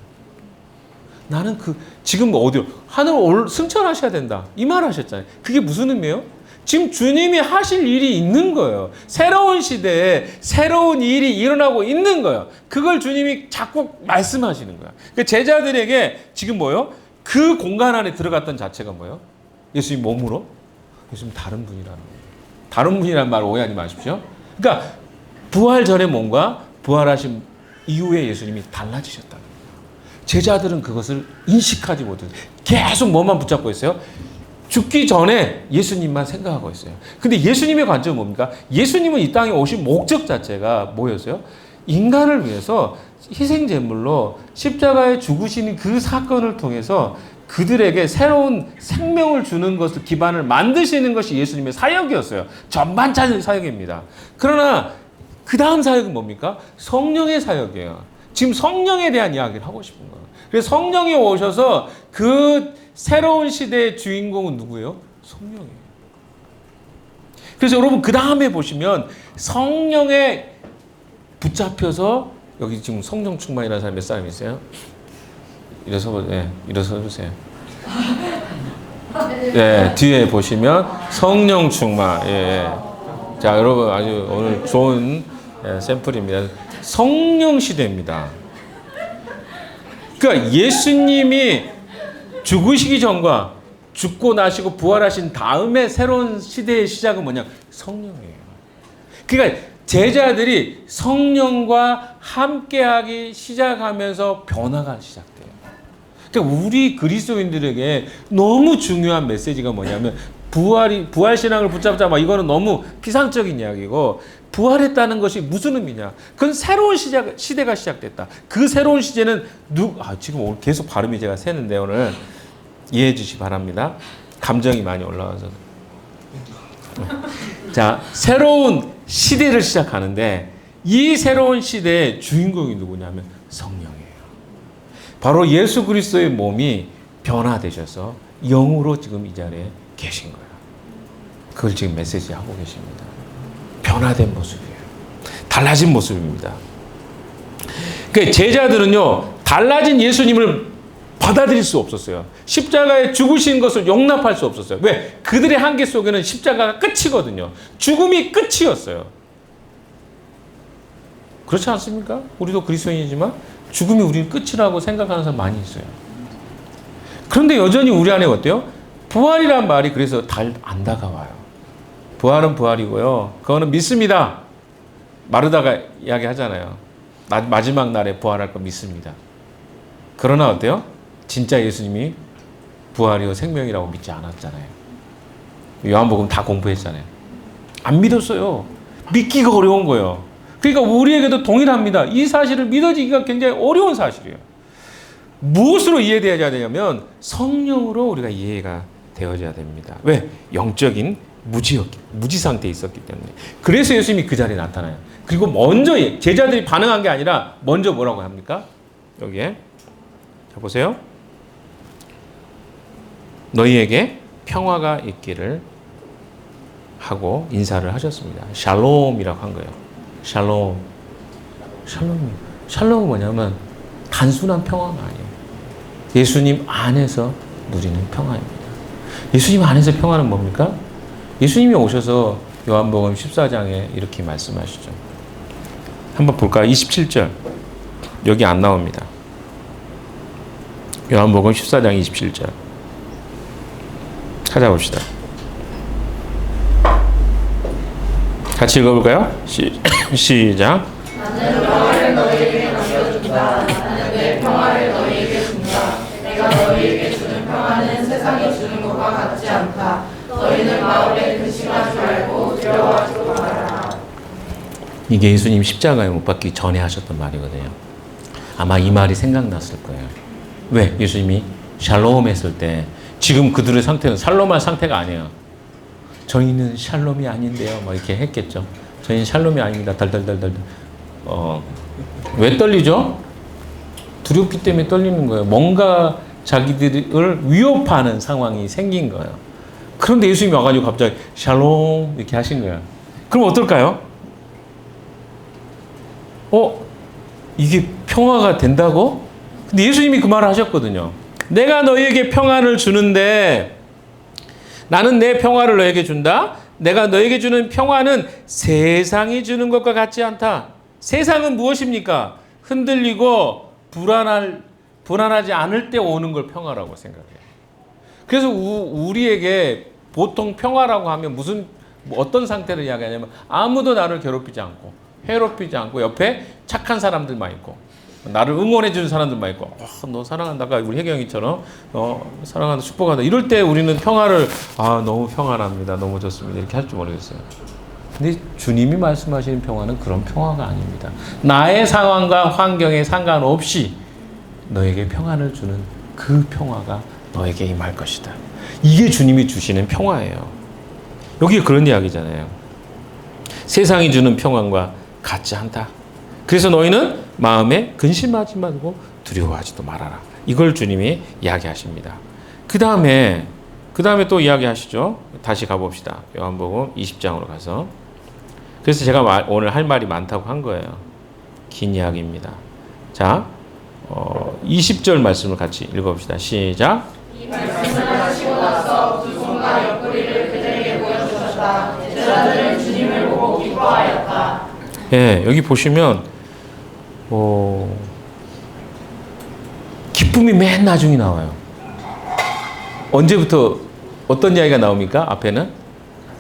나는 지금 어디요? 하늘 승천하셔야 된다. 이 말 하셨잖아요. 그게 무슨 의미예요? 지금 주님이 하실 일이 있는 거예요. 새로운 시대에 새로운 일이 일어나고 있는 거예요. 그걸 주님이 자꾸 말씀하시는 거예요. 그러니까 제자들에게 지금 뭐예요? 그 공간 안에 들어갔던 자체가 뭐예요? 예수님 몸으로? 예수님 다른 분이라는 거예요. 다른 분이라는 말 오해하지 마십시오. 그러니까 부활 전의 몸과 부활하신 이후에 예수님이 달라지셨다는 거예요. 제자들은 그것을 인식하지 못해요. 계속 뭐만 붙잡고 있어요? 죽기 전에 예수님만 생각하고 있어요. 근데 예수님의 관점은 뭡니까? 예수님은 이 땅에 오신 목적 자체가 뭐였어요? 인간을 위해서 희생제물로 십자가에 죽으시는 그 사건을 통해서 그들에게 새로운 생명을 주는 것을 기반을 만드시는 것이 예수님의 사역이었어요. 전반적인 사역입니다. 그러나 그 다음 사역은 뭡니까? 성령의 사역이에요. 지금 성령에 대한 이야기를 하고 싶은 거예요. 그래서 성령이 오셔서 그 새로운 시대의 주인공은 누구예요? 성령이에요. 그래서 여러분 그 다음에 보시면 성령에 붙잡혀서 여기 지금 성령 충만이라는 사람 몇 사람 있어요? 일어서 주세요. 네, 뒤에 보시면 성령 충만. 예. 자, 여러분 아주 오늘 좋은 샘플입니다. 성령 시대입니다. 그러니까 예수님이 죽으시기 전과 죽고 나시고 부활하신 다음에 새로운 시대의 시작은 뭐냐? 성령이에요. 그러니까 제자들이 성령과 함께하기 시작하면서 변화가 시작돼요. 그러니까 우리 그리스도인들에게 너무 중요한 메시지가 뭐냐면 부활 신앙을 붙잡자 막 이거는 너무 피상적인 이야기고 부활했다는 것이 무슨 의미냐? 그건 새로운 시대가 시작됐다. 그 새로운 시대는 지금 오늘 계속 발음이 제가 새는데 오늘 이해해 주시기 바랍니다. 감정이 많이 올라와서. 자, 새로운 시대를 시작하는데 이 새로운 시대의 주인공이 누구냐면 성령이에요. 바로 예수 그리스도의 몸이 변화되셔서 영으로 지금 이 자리에 계신 거예요. 그걸 지금 메시지 하고 계십니다. 변화된 모습이에요. 달라진 모습입니다. 그러니까 제자들은요, 달라진 예수님을 받아들일 수 없었어요. 십자가에 죽으신 것을 용납할 수 없었어요. 왜? 그들의 한계 속에는 십자가가 끝이거든요. 죽음이 끝이었어요. 그렇지 않습니까? 우리도 그리스도인이지만 죽음이 우리는 끝이라고 생각하는 사람 많이 있어요. 그런데 여전히 우리 안에 어때요? 부활이란 말이 그래서 안 다가와요. 부활은 부활이고요. 그거는 믿습니다. 마르다가 이야기하잖아요. 마지막 날에 부활할 거 믿습니다. 그러나 어때요? 진짜 예수님이 부활이요 생명이라고 믿지 않았잖아요. 요한복음 다 공부했잖아요. 안 믿었어요. 믿기가 어려운 거예요. 그러니까 우리에게도 동일합니다. 이 사실을 믿어지기가 굉장히 어려운 사실이에요. 무엇으로 이해되어야 되냐면 성령으로 우리가 이해가 되어져야 됩니다. 왜? 영적인 무지 상태에 있었기 때문에. 그래서 예수님이 그 자리에 나타나요. 그리고 먼저 제자들이 반응한 게 아니라 먼저 뭐라고 합니까? 여기에 자 보세요. 너희에게 평화가 있기를 하고 인사를 하셨습니다. 샬롬이라고 한 거예요. 샬롬. 샬롬은 뭐냐면 단순한 평화가 아니에요. 예수님 안에서 누리는 평화입니다. 예수님 안에서 평화는 뭡니까? 예수님이 오셔서 요한복음 14장에 이렇게 말씀하시죠. 한번 볼까요? 27절. 여기 안 나옵니다. 요한복음 14장 27절. 찾아봅시다. 같이 읽어볼까요? 시작. 나는 평화를 너희에게 남겨준다. 나는 내 평화를 너희에게 준다. 내가 너희에게 주는 평화는 세상이 주는 것과 같지 않다. 너희는 마음에 근심하지 말고 두려워하지 말아라. 이게 예수님 십자가에 못 박기 전에 하셨던 말이거든요. 아마 이 말이 생각났을 거예요. 왜? 예수님이 샬롬 했을 때 지금 그들의 상태는 샬롬한 상태가 아니에요. 저희는 샬롬이 아닌데요. 뭐 이렇게 했겠죠. 저희는 샬롬이 아닙니다. 달달달달. 왜 떨리죠? 두렵기 때문에 떨리는 거예요. 뭔가 자기들을 위협하는 상황이 생긴 거예요. 그런데 예수님이 와가지고 갑자기 샬롬 이렇게 하신 거예요. 그럼 어떨까요? 이게 평화가 된다고? 근데 예수님이 그 말을 하셨거든요. 내가 너희에게 평화를 주는데 나는 내 평화를 너에게 준다. 내가 너에게 주는 평화는 세상이 주는 것과 같지 않다. 세상은 무엇입니까? 흔들리고 불안하지 않을 때 오는 걸 평화라고 생각해요. 그래서 우리에게 보통 평화라고 하면 어떤 상태를 이야기하냐면 아무도 나를 괴롭히지 않고 해롭히지 않고 옆에 착한 사람들만 있고 나를 응원해 주는 사람들만 있고 너 사랑한다. 아까 우리 혜경이처럼 사랑한다 축복한다. 이럴 때 우리는 평화를 너무 평안합니다. 너무 좋습니다. 이렇게 할 줄 모르겠어요. 근데 주님이 말씀하시는 평화는 그런 평화가 아닙니다. 나의 상황과 환경에 상관없이 너에게 평안을 주는 그 평화가 너에게 임할 것이다. 이게 주님이 주시는 평화예요. 여기 그런 이야기잖아요. 세상이 주는 평안과 같지 않다. 그래서 너희는 마음에 근심하지 말고 두려워하지도 말아라. 이걸 주님이 이야기하십니다. 그 다음에 또 이야기하시죠. 다시 가봅시다. 요한복음 20장으로 가서. 그래서 제가 오늘 할 말이 많다고 한 거예요. 긴 이야기입니다. 자, 20절 말씀을 같이 읽어봅시다. 시작. 이 말씀을 하시고 나서 두 손과 옆구리를 그들에게 보여주셨다. 제자들은 주님을 보고 기뻐하였다. 예, 여기 보시면 기쁨이 맨 나중에 나와요. 언제부터 어떤 이야기가 나옵니까? 앞에는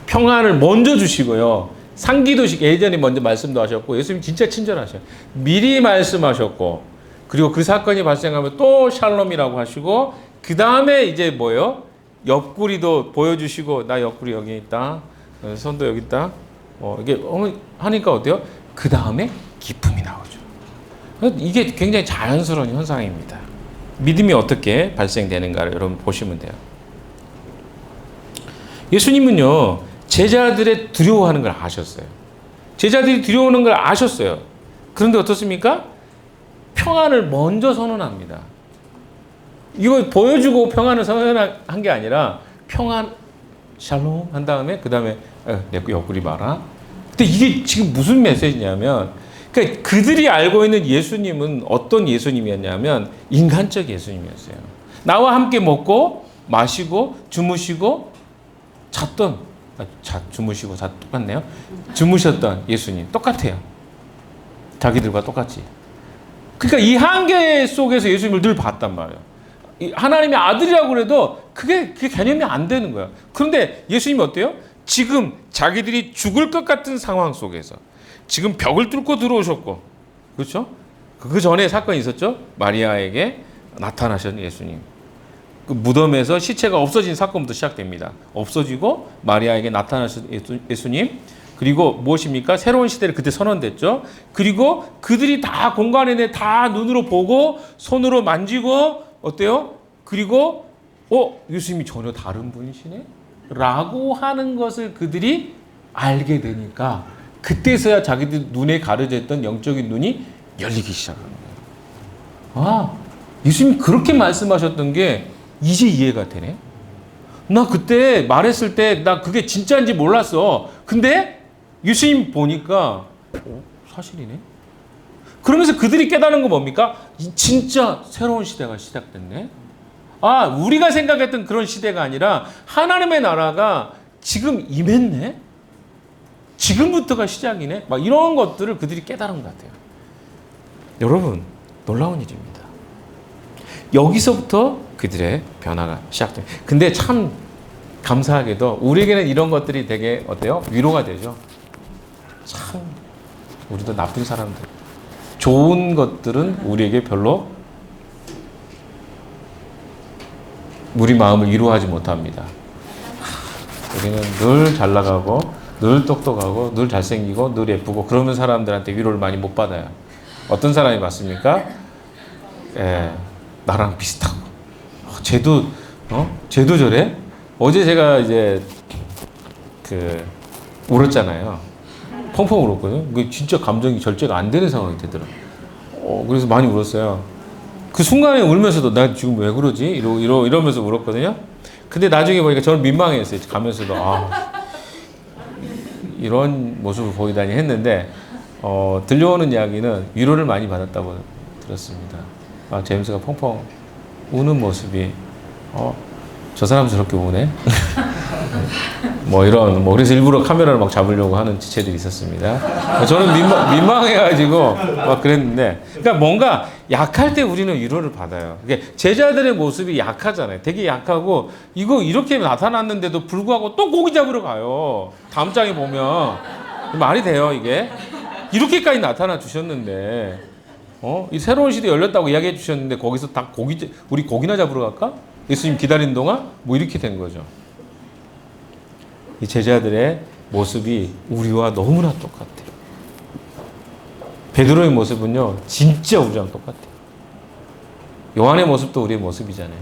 평안을 먼저 주시고요. 상기도식 예전에 먼저 말씀도 하셨고 예수님 진짜 친절하셔요. 미리 말씀하셨고 그리고 그 사건이 발생하면 또 샬롬이라고 하시고 그 다음에 이제 뭐예요? 옆구리도 보여주시고 나 옆구리 여기 있다. 손도 여기 있다. 이게 하니까 어때요? 그 다음에 기쁨이 나오죠. 이게 굉장히 자연스러운 현상입니다. 믿음이 어떻게 발생되는가를 여러분 보시면 돼요. 예수님은요, 제자들의 두려워하는 걸 아셨어요. 제자들이 두려워하는 걸 아셨어요. 그런데 어떻습니까? 평안을 먼저 선언합니다. 이거 보여주고 평안을 선언한 게 아니라 평안 샬롬 한 다음에 그 다음에 내 옆구리 봐라. 근데 이게 지금 무슨 메시지냐면 그러니까 그들이 알고 있는 예수님은 어떤 예수님이었냐면 인간적 예수님이었어요. 나와 함께 먹고 마시고 주무시고 잤던 주무시고 똑같네요. 주무셨던 예수님 똑같아요. 자기들과 똑같이. 그러니까 이 한계 속에서 예수님을 늘 봤단 말이에요. 하나님의 아들이라고 그래도 그게 개념이 안 되는 거야. 그런데 예수님이 어때요? 지금 자기들이 죽을 것 같은 상황 속에서 지금 벽을 뚫고 들어오셨고, 그렇죠? 그 전에 사건이 있었죠. 마리아에게 나타나신 예수님. 그 무덤에서 시체가 없어진 사건부터 시작됩니다. 없어지고 마리아에게 나타나신 예수님. 그리고 무엇입니까? 새로운 시대를 그때 선언됐죠. 그리고 그들이 다 공간에 내 다 눈으로 보고 손으로 만지고 어때요? 그리고 예수님이 전혀 다른 분이시네? 라고 하는 것을 그들이 알게 되니까 그때서야 자기들 눈에 가려졌던 영적인 눈이 열리기 시작하는 거예요. 예수님이 그렇게 말씀하셨던 게 이제 이해가 되네? 나 그때 말했을 때 나 그게 진짜인지 몰랐어. 근데 예수님 보니까 사실이네? 그러면서 그들이 깨달은 거 뭡니까? 진짜 새로운 시대가 시작됐네? 우리가 생각했던 그런 시대가 아니라 하나님의 나라가 지금 임했네? 지금부터가 시작이네? 막 이런 것들을 그들이 깨달은 것 같아요. 여러분, 놀라운 일입니다. 여기서부터 그들의 변화가 시작됩니다. 근데 참 감사하게도 우리에게는 이런 것들이 되게 어때요? 위로가 되죠. 참 우리도 나쁜 사람들. 좋은 것들은 우리에게 별로 우리 마음을 위로하지 못합니다. 우리는 늘 잘 나가고 늘 똑똑하고 늘 잘생기고 늘 예쁘고 그러면 사람들한테 위로를 많이 못 받아요. 어떤 사람이 맞습니까? 나랑 비슷하고 쟤도 저래? 어제 제가 이제 울었잖아요. 펑펑 울었거든요. 그게 진짜 감정이 절제가 안 되는 상황이 되더라고요. 그래서 많이 울었어요. 그 순간에 울면서도 나 지금 왜 그러지? 이러면서 울었거든요. 근데 나중에 보니까 저는 민망했어요. 가면서도 이런 모습을 보이다니 했는데 들려오는 이야기는 위로를 많이 받았다고 들었습니다. 제임스가 펑펑 우는 모습이 저 사람 저렇게 우네? 그래서 일부러 카메라를 막 잡으려고 하는 지체들이 있었습니다. 저는 민망해가지고 막 그랬는데, 그러니까 뭔가 약할 때 우리는 위로를 받아요. 제자들의 모습이 약하잖아요. 되게 약하고, 이거 이렇게 나타났는데도 불구하고 또 고기 잡으러 가요. 다음 장에 보면. 말이 돼요, 이게? 이렇게까지 나타나 주셨는데, 이 새로운 시대 열렸다고 이야기해 주셨는데, 거기서 다 우리 고기나 잡으러 갈까? 예수님 기다리는 동안 이렇게 된 거죠. 이 제자들의 모습이 우리와 너무나 똑같아요. 베드로의 모습은요, 진짜 우리랑 똑같아요. 요한의 모습도 우리의 모습이잖아요.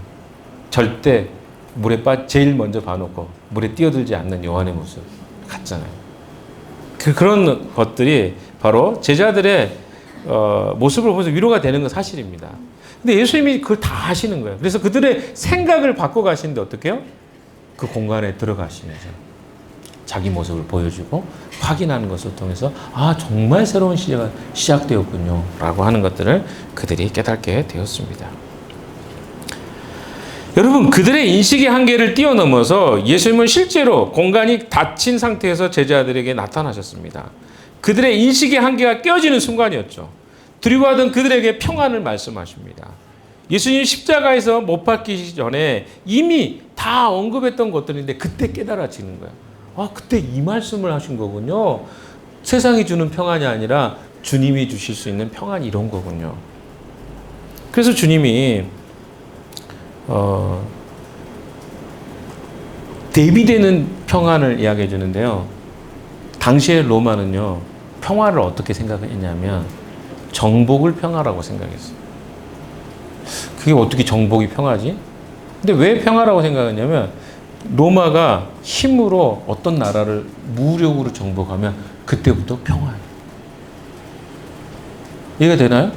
절대 물에 제일 먼저 봐놓고 물에 뛰어들지 않는 요한의 모습 같잖아요. 그런 것들이 바로 제자들의 모습을 보면서 위로가 되는 건 사실입니다. 근데 예수님이 그걸 다 하시는 거예요. 그래서 그들의 생각을 바꿔 가시는데 어떻게 해요? 그 공간에 들어가시면서 자기 모습을 보여주고 확인하는 것을 통해서 정말 새로운 시대가 시작되었군요 라고 하는 것들을 그들이 깨닫게 되었습니다. 여러분, 그들의 인식의 한계를 뛰어넘어서 예수님은 실제로 공간이 닫힌 상태에서 제자들에게 나타나셨습니다. 그들의 인식의 한계가 깨어지는 순간이었죠. 두려워하던 그들에게 평안을 말씀하십니다. 예수님 십자가에서 못 박히기 전에 이미 다 언급했던 것들인데 그때 깨달아지는 거예요. 그때 이 말씀을 하신 거군요. 세상이 주는 평안이 아니라 주님이 주실 수 있는 평안이 이런 거군요. 그래서 주님이 대비되는 평안을 이야기해 주는데요. 당시의 로마는요, 평화를 어떻게 생각했냐면 정복을 평화라고 생각했어요. 그게 어떻게 정복이 평화지? 근데 왜 평화라고 생각했냐면 로마가 힘으로 어떤 나라를 무력으로 정복하면 그때부터 평화예요. 이해가 되나요?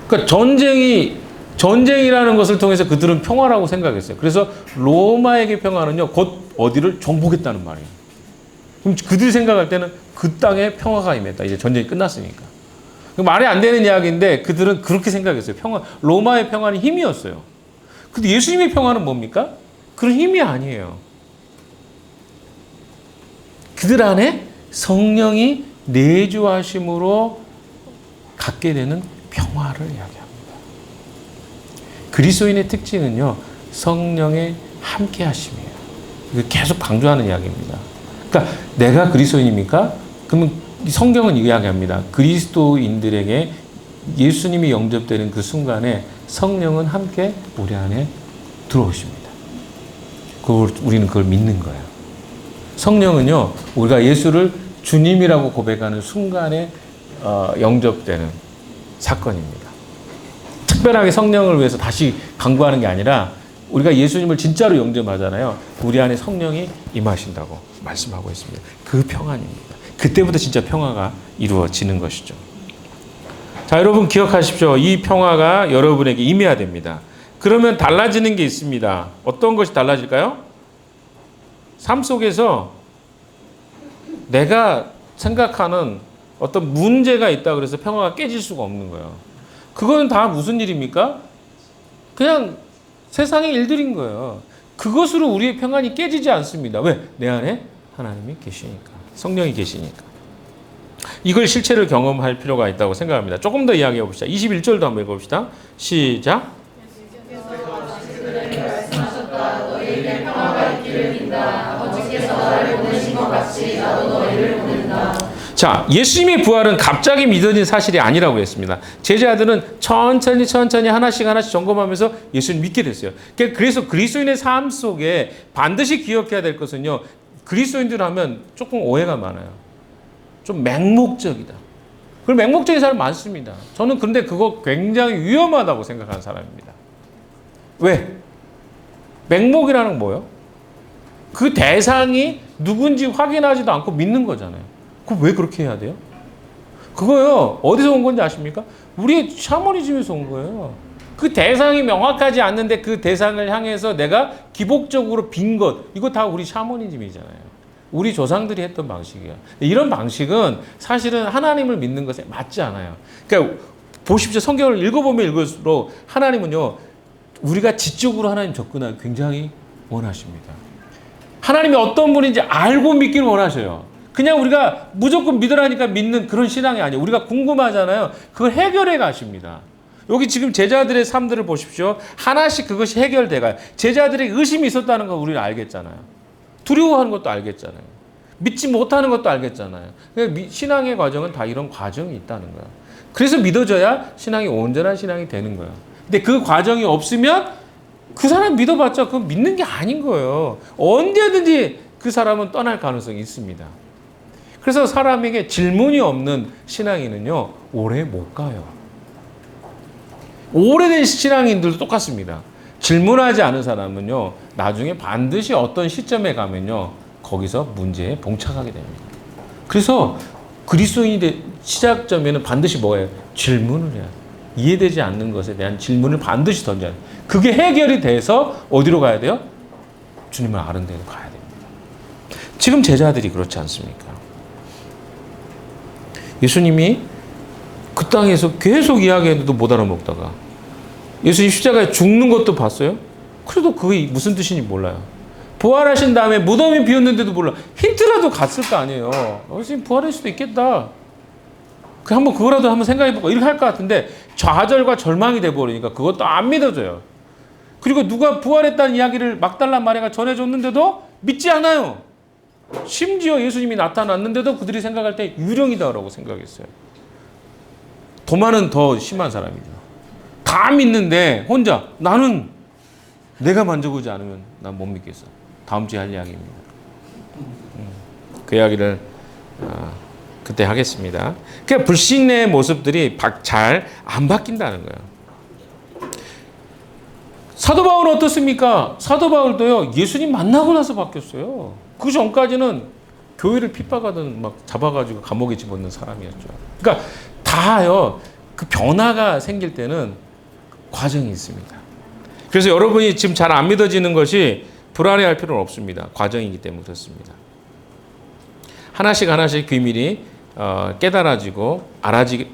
그러니까 전쟁이라는 것을 통해서 그들은 평화라고 생각했어요. 그래서 로마에게 평화는요, 곧 어디를 정복했다는 말이에요. 그럼 그들이 생각할 때는 그 땅에 평화가 임했다. 이제 전쟁이 끝났으니까. 말이 안 되는 이야기인데 그들은 그렇게 생각했어요. 로마의 평화는 힘이었어요. 근데 예수님의 평화는 뭡니까? 그런 힘이 아니에요. 그들 안에 성령이 내주하심으로 갖게 되는 평화를 이야기합니다. 그리스도인의 특징은요, 성령의 함께 하심이에요. 이거 계속 강조하는 이야기입니다. 그러니까 내가 그리스도인입니까? 그러면 성경은 이야기합니다. 그리스도인들에게 예수님이 영접되는 그 순간에 성령은 함께 우리 안에 들어오십니다. 우리는 그걸 믿는 거예요. 성령은요, 우리가 예수를 주님이라고 고백하는 순간에 영접되는 사건입니다. 특별하게 성령을 위해서 다시 강구하는 게 아니라 우리가 예수님을 진짜로 영접하잖아요. 우리 안에 성령이 임하신다고 말씀하고 있습니다. 그 평안입니다. 그때부터 진짜 평화가 이루어지는 것이죠. 자, 여러분 기억하십시오. 이 평화가 여러분에게 임해야 됩니다. 그러면 달라지는 게 있습니다. 어떤 것이 달라질까요? 삶 속에서 내가 생각하는 어떤 문제가 있다 그래서 평화가 깨질 수가 없는 거예요. 그건 다 무슨 일입니까? 그냥 세상의 일들인 거예요. 그것으로 우리의 평안이 깨지지 않습니다. 왜? 내 안에 하나님이 계시니까. 성령이 계시니까. 이걸 실체를 경험할 필요가 있다고 생각합니다. 조금 더 이야기해 봅시다. 21절도 한번 읽어봅시다. 시작. 너희에게 평화가 있기를 빈다. 아버지께서 나를 보내신 것 같이 나도 너희를 보낸다. 자, 예수님의 부활은 갑자기 믿어진 사실이 아니라고 했습니다. 제자들은 천천히 하나씩 점검하면서 예수님 믿게 됐어요. 그래서 그리스도인의 삶 속에 반드시 기억해야 될 것은요, 그리스도인들 하면 조금 오해가 많아요. 좀 맹목적이다. 그럼 맹목적인 사람 많습니다. 저는 근데 그거 굉장히 위험하다고 생각하는 사람입니다. 왜? 맹목이라는 건 뭐예요? 그 대상이 누군지 확인하지도 않고 믿는 거잖아요. 그럼 왜 그렇게 해야 돼요? 그거요, 어디서 온 건지 아십니까? 우리의 샤머니즘에서 온 거예요. 그 대상이 명확하지 않는데 그 대상을 향해서 내가 기복적으로 빈 것, 이거 다 우리 샤머니즘이잖아요. 우리 조상들이 했던 방식이에요. 이런 방식은 사실은 하나님을 믿는 것에 맞지 않아요. 그러니까 보십시오. 성경을 읽어보면 읽을수록 하나님은요, 우리가 지적으로 하나님 접근하기 굉장히 원하십니다. 하나님이 어떤 분인지 알고 믿기를 원하셔요. 그냥 우리가 무조건 믿으라니까 믿는 그런 신앙이 아니에요. 우리가 궁금하잖아요. 그걸 해결해 가십니다. 여기 지금 제자들의 삶들을 보십시오. 하나씩 그것이 해결돼가요. 제자들의 의심이 있었다는 거 우리는 알겠잖아요. 두려워하는 것도 알겠잖아요. 믿지 못하는 것도 알겠잖아요. 신앙의 과정은 다 이런 과정이 있다는 거예요. 그래서 믿어져야 신앙이 온전한 신앙이 되는 거예요. 근데 그 과정이 없으면 그 사람 믿어봤자 그건 믿는 게 아닌 거예요. 언제든지 그 사람은 떠날 가능성이 있습니다. 그래서 사람에게 질문이 없는 신앙인은요, 오래 못 가요. 오래된 신앙인들도 똑같습니다. 질문하지 않은 사람은요, 나중에 반드시 어떤 시점에 가면요, 거기서 문제에 봉착하게 됩니다. 그래서 그리스도인의 시작점에는 반드시 뭐예요? 질문을 해야 돼요. 이해되지 않는 것에 대한 질문을 반드시 던져야 돼요. 그게 해결이 돼서 어디로 가야 돼요? 주님을 아는 데로 가야 됩니다. 지금 제자들이 그렇지 않습니까? 예수님이 그 땅에서 계속 이야기했는데도 못 알아먹다가 예수님 십자가에 죽는 것도 봤어요? 그래도 그게 무슨 뜻인지 몰라요. 부활하신 다음에 무덤이 비었는데도 몰라. 힌트라도 갔을 거 아니에요. 예수님 부활할 수도 있겠다. 한번 그거라도 한번 생각해보고 이렇게 할 것 같은데 좌절과 절망이 돼버리니까 그것도 안 믿어져요. 그리고 누가 부활했다는 이야기를 막달라 마리아가 전해줬는데도 믿지 않아요. 심지어 예수님이 나타났는데도 그들이 생각할 때 유령이다라고 생각했어요. 도마는 더 심한 사람이죠. 다 믿는데 혼자 나는 내가 만져보지 않으면 난 못 믿겠어. 다음 주에 할 이야기입니다. 그 이야기를 그때 하겠습니다. 그러니까 불신의 모습들이 잘 안 바뀐다는 거예요. 사도 바울은 어떻습니까? 사도 바울도요, 예수님 만나고 나서 바뀌었어요. 그 전까지는 교회를 핍박하던 막 잡아가지고 감옥에 집어넣는 사람이었죠. 그러니까 다요, 그 변화가 생길 때는 과정이 있습니다. 그래서 여러분이 지금 잘 안 믿어지는 것이 불안해할 필요는 없습니다. 과정이기 때문에 그렇습니다. 하나씩 하나씩 비밀이 깨달아지고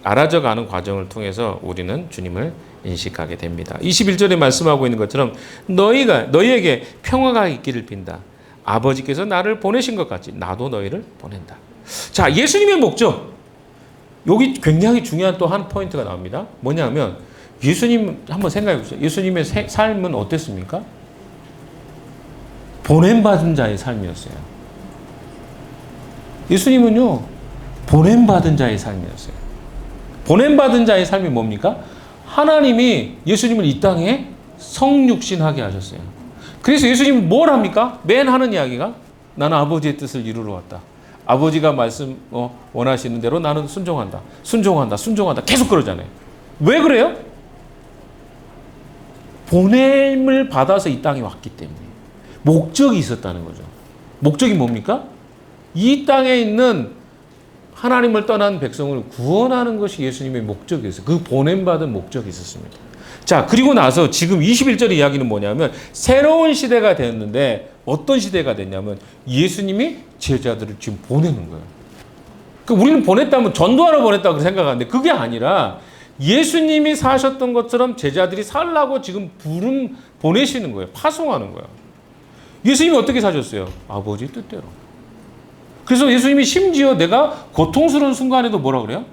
알아져가는 과정을 통해서 우리는 주님을 인식하게 됩니다. 21절에 말씀하고 있는 것처럼 너희에게 평화가 있기를 빈다. 아버지께서 나를 보내신 것 같이 나도 너희를 보낸다. 자, 예수님의 목적. 여기 굉장히 중요한 또 한 포인트가 나옵니다. 뭐냐면 예수님 한번 생각해 보세요. 예수님의 삶은 어땠습니까? 보냄받은 자의 삶이었어요. 예수님은요, 보냄받은 자의 삶이었어요. 보냄받은 자의 삶이 뭡니까? 하나님이 예수님을 이 땅에 성육신하게 하셨어요. 그래서 예수님은 뭘 합니까? 맨 하는 이야기가 나는 아버지의 뜻을 이루러 왔다. 아버지가 원하시는 대로 나는 순종한다. 계속 그러잖아요. 왜 그래요? 보냄을 받아서 이 땅에 왔기 때문에. 목적이 있었다는 거죠. 목적이 뭡니까? 이 땅에 있는 하나님을 떠난 백성을 구원하는 것이 예수님의 목적이었어요. 그 보냄받은 목적이 있었습니다. 자, 그리고 나서 지금 21절 이야기는 뭐냐면 새로운 시대가 되었는데 어떤 시대가 됐냐면 예수님이 제자들을 지금 보내는 거예요. 그러니까 우리는 보냈다면 전도하러 보냈다고 생각하는데 그게 아니라 예수님이 사셨던 것처럼 제자들이 살라고 지금 보내시는 거예요. 파송하는 거예요. 예수님이 어떻게 사셨어요? 아버지의 뜻대로. 그래서 예수님이 심지어 내가 고통스러운 순간에도 뭐라 그래요?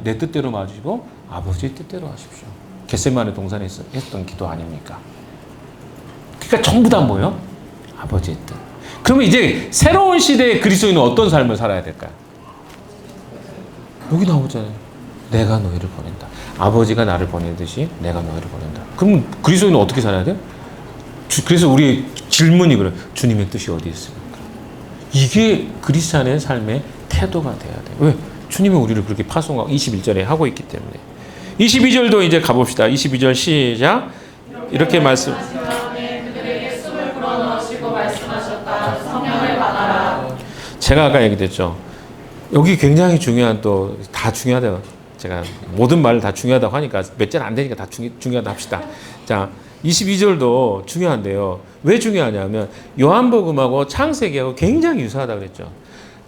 내 뜻대로 마시고 아버지의 뜻대로 하십시오. 겟세마네 동산에 했던 기도 아닙니까? 그러니까 전부 다 뭐예요? 아버지의 뜻. 그러면 이제 새로운 시대의 그리스도인은 어떤 삶을 살아야 될까요? 여기 나오잖아요. 내가 너희를 보낸다. 아버지가 나를 보내듯이 내가 너희를 보낸다. 그럼 그리스도인은 어떻게 살아야 돼요? 그래서 우리의 질문이 그래요. 주님의 뜻이 어디 있습니까? 이게 그리스도인의 삶의 태도가 돼야 돼요. 왜? 주님은 우리를 그렇게 파송하고 21절에 하고 있기 때문에. 22절도 이제 가봅시다. 22절 시작. 이렇게 말씀. 그들에게 숨을 불어넣으시고 말씀하셨다. 성령을 받아라. 제가 아까 얘기했죠. 여기 굉장히 중요한 또 다 중요하다고. 제가 모든 말을 다 중요하다고 하니까 몇 절 안 되니까 다 중요하다 합시다. 자, 22절도 중요한데요. 왜 중요하냐면 요한복음하고 창세기하고 굉장히 유사하다고 그랬죠.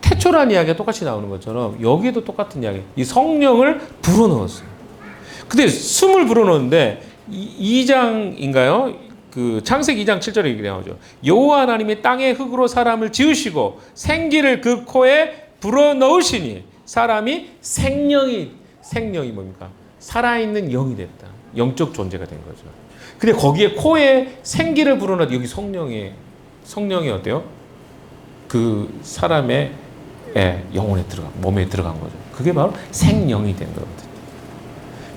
태초란 이야기가 똑같이 나오는 것처럼 여기에도 똑같은 이야기. 이 성령을 불어넣었어요. 근데 숨을 불어넣었는데 2장인가요? 그 창세기 2장 7절에 이렇게 나오죠. 여호와 하나님이 땅의 흙으로 사람을 지으시고 생기를 그 코에 불어넣으시니 사람이 생명이 뭡니까? 살아있는 영이 됐다. 영적 존재가 된 거죠. 근데 거기에 코에 생기를 불어넣어 여기 성령이 어때요? 그 사람의 영혼에 몸에 들어간 거죠. 그게 바로 생명이 된 거거든요.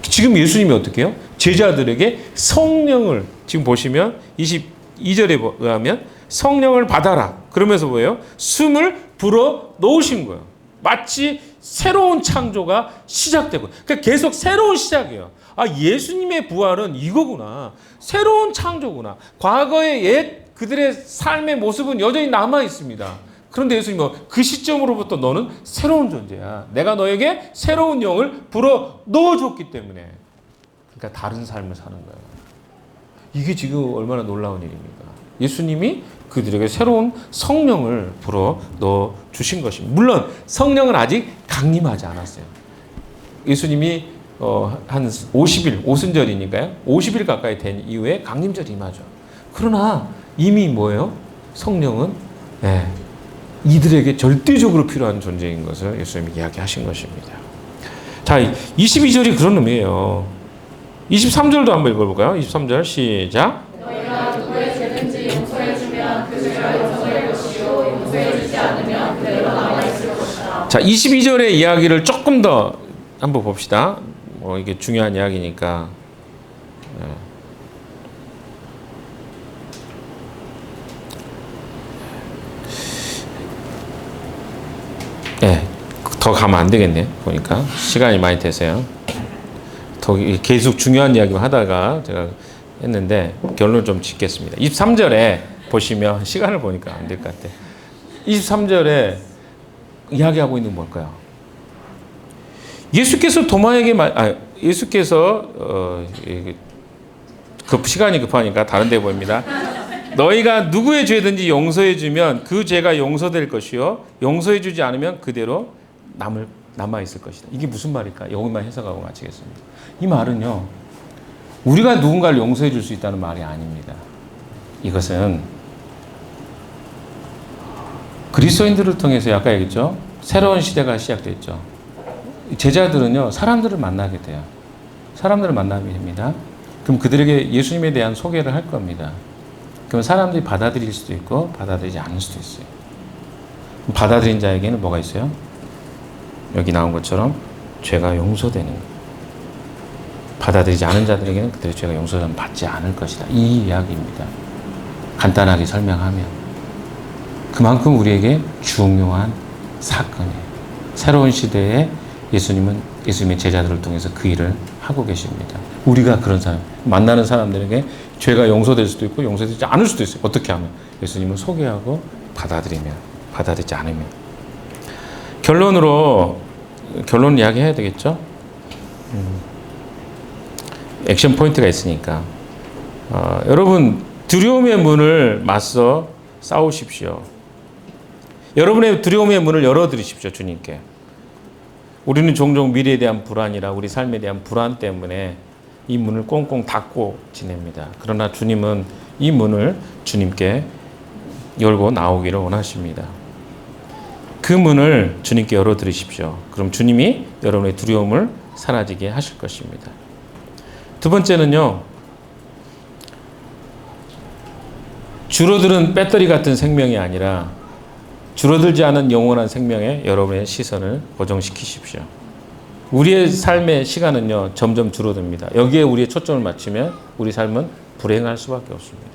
지금 예수님이 어떻게 해요? 제자들에게 성령을 지금 보시면 22절에 의하면 성령을 받아라. 그러면서 뭐예요? 숨을 불어 넣으신 거예요. 마치 새로운 창조가 시작되고, 그러니까 계속 새로운 시작이에요. 예수님의 부활은 이거구나. 새로운 창조구나. 과거의 옛 그들의 삶의 모습은 여전히 남아 있습니다. 그런데 예수님은 그 시점으로부터 너는 새로운 존재야. 내가 너에게 새로운 영을 불어 넣어줬기 때문에. 그러니까 다른 삶을 사는 거예요. 이게 지금 얼마나 놀라운 일입니까? 예수님이 그들에게 새로운 성령을 불어 넣어 주신 것입니다. 물론 성령은 아직 강림하지 않았어요. 예수님이 한 50일, 오순절이니까요. 50일 가까이 된 이후에 강림절이 임하죠. 그러나 이미 뭐예요? 성령은 이들에게 절대적으로 필요한 존재인 것을 예수님이 이야기하신 것입니다. 자, 22절이 그런 의미예요. 23절도 한번 읽어볼까요? 23절 시작. 너희가 누구의 죄든지 용서해주면 그 죄가 용서될 것이요 용서해주지 않으면 그대로 남아있을 것이다. 자, 22절의 이야기를 조금 더 한번 봅시다. 이게 중요한 이야기니까. 더 가면 안 되겠네. 보니까 시간이 많이 되세요. 더 계속 중요한 이야기만 하다가 제가 했는데 결론 좀 짓겠습니다. 23절에 보시면 시간을 보니까 안 될 것 같아. 23절에 이야기하고 있는 뭘까요? 예수께서 시간이 급하니까 다른 데 보입니다. 너희가 누구의 죄든지 용서해 주면 그 죄가 용서될 것이요 용서해 주지 않으면 그대로 남아 있을 것이다. 이게 무슨 말일까? 여기만 해석하고 마치겠습니다. 이 말은요. 우리가 누군가를 용서해 줄 수 있다는 말이 아닙니다. 이것은 그리스도인들을 통해서 아까 얘기했죠. 새로운 시대가 시작됐죠. 제자들은요. 사람들을 만나게 돼요. 사람들을 만나게 됩니다. 그럼 그들에게 예수님에 대한 소개를 할 겁니다. 그럼 사람들이 받아들일 수도 있고 받아들이지 않을 수도 있어요. 받아들인 자에게는 뭐가 있어요? 여기 나온 것처럼 죄가 용서되는 거예요. 받아들이지 않은 자들에게는 그들의 죄가 용서를 받지 않을 것이다. 이 이야기입니다. 간단하게 설명하면 그만큼 우리에게 중요한 사건이에요. 새로운 시대에 예수님의 제자들을 통해서 그 일을 하고 계십니다. 우리가 그런 사람, 만나는 사람들에게 죄가 용서될 수도 있고 용서되지 않을 수도 있어요. 어떻게 하면? 예수님을 소개하고 받아들이면, 받아들이지 않으면. 결론 이야기해야 되겠죠? 액션 포인트가 있으니까. 여러분, 두려움의 문을 맞서 싸우십시오. 여러분의 두려움의 문을 열어드리십시오, 주님께. 우리는 종종 미래에 대한 불안이라 우리 삶에 대한 불안 때문에 이 문을 꽁꽁 닫고 지냅니다. 그러나 주님은 이 문을 주님께 열고 나오기를 원하십니다. 그 문을 주님께 열어드리십시오. 그럼 주님이 여러분의 두려움을 사라지게 하실 것입니다. 두 번째는요. 줄어드는 배터리 같은 생명이 아니라 줄어들지 않은 영원한 생명에 여러분의 시선을 고정시키십시오. 우리의 삶의 시간은요. 점점 줄어듭니다. 여기에 우리의 초점을 맞추면 우리 삶은 불행할 수밖에 없습니다.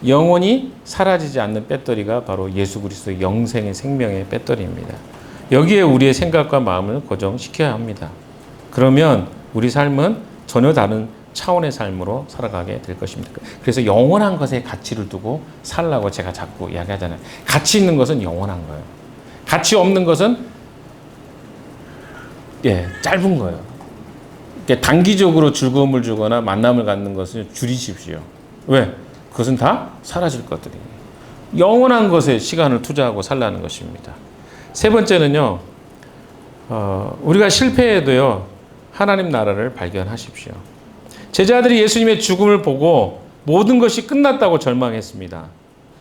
영원히 사라지지 않는 배터리가 바로 예수 그리스도의 영생의 생명의 배터리입니다. 여기에 우리의 생각과 마음을 고정시켜야 합니다. 그러면 우리 삶은 전혀 다른 차원의 삶으로 살아가게 될 것입니다. 그래서 영원한 것에 가치를 두고 살라고 제가 자꾸 이야기하잖아요. 가치 있는 것은 영원한 거예요. 가치 없는 것은 짧은 거예요. 단기적으로 즐거움을 주거나 만남을 갖는 것을 줄이십시오. 왜? 그것은 다 사라질 것들이에요. 영원한 것에 시간을 투자하고 살라는 것입니다. 세 번째는요. 우리가 실패해도요. 하나님 나라를 발견하십시오. 제자들이 예수님의 죽음을 보고 모든 것이 끝났다고 절망했습니다.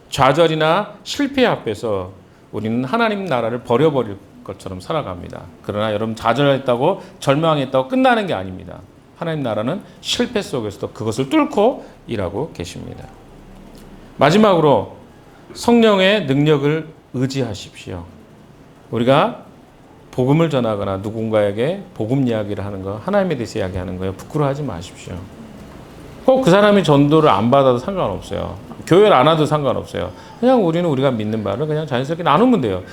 좌절이나 실패 앞에서 우리는 하나님 나라를 버려버릴 것처럼 살아갑니다. 그러나 여러분 좌절했다고 절망했다고 끝나는 게 아닙니다. 하나님 나라는 실패 속에서도 그것을 뚫고 일하고 계십니다. 마지막으로 성령의 능력을 의지하십시오. 우리가 복음을 전하거나 누군가에게 복음 이야기를 하는 거, 하나님에 대해서 이야기하는 거예요. 부끄러워하지 마십시오. 꼭 그 사람이 전도를 안 받아도 상관없어요. 교회를 안 와도 상관없어요. 그냥 우리가 믿는 바를 그냥 자연스럽게 나누면 돼요.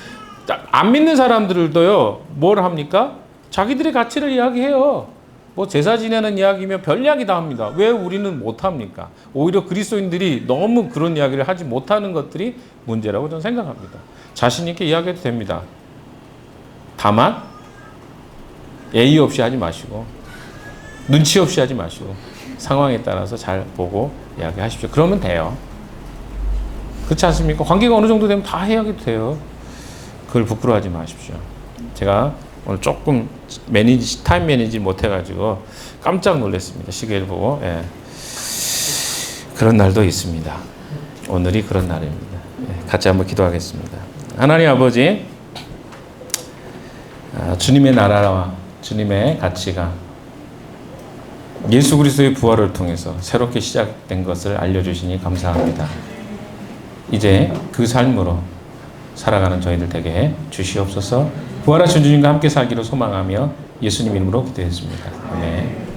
안 믿는 사람들도요, 뭘 합니까? 자기들의 가치를 이야기해요. 뭐 제사 지내는 이야기면 별 이야기 다 합니다. 왜 우리는 못 합니까? 오히려 그리스도인들이 너무 그런 이야기를 하지 못하는 것들이 문제라고 저는 생각합니다. 자신 있게 이야기해도 됩니다. 다만 예의 없이 하지 마시고 눈치 없이 하지 마시고 상황에 따라서 잘 보고 이야기하십시오. 그러면 돼요. 그렇지 않습니까? 관계가 어느 정도 되면 다 해야게 돼요. 그걸 부끄러워하지 마십시오. 제가 오늘 조금 타임 매니지 못해가지고 깜짝 놀랐습니다. 시계를 보고. 그런 날도 있습니다. 오늘이 그런 날입니다. 같이 한번 기도하겠습니다. 하나님 아버지, 주님의 나라와 주님의 가치가 예수 그리스도의 부활을 통해서 새롭게 시작된 것을 알려주시니 감사합니다. 이제 그 삶으로 살아가는 저희들 되게 해 주시옵소서. 부활하신 주님과 함께 살기를 소망하며 예수님 이름으로 기도했습니다. 아멘.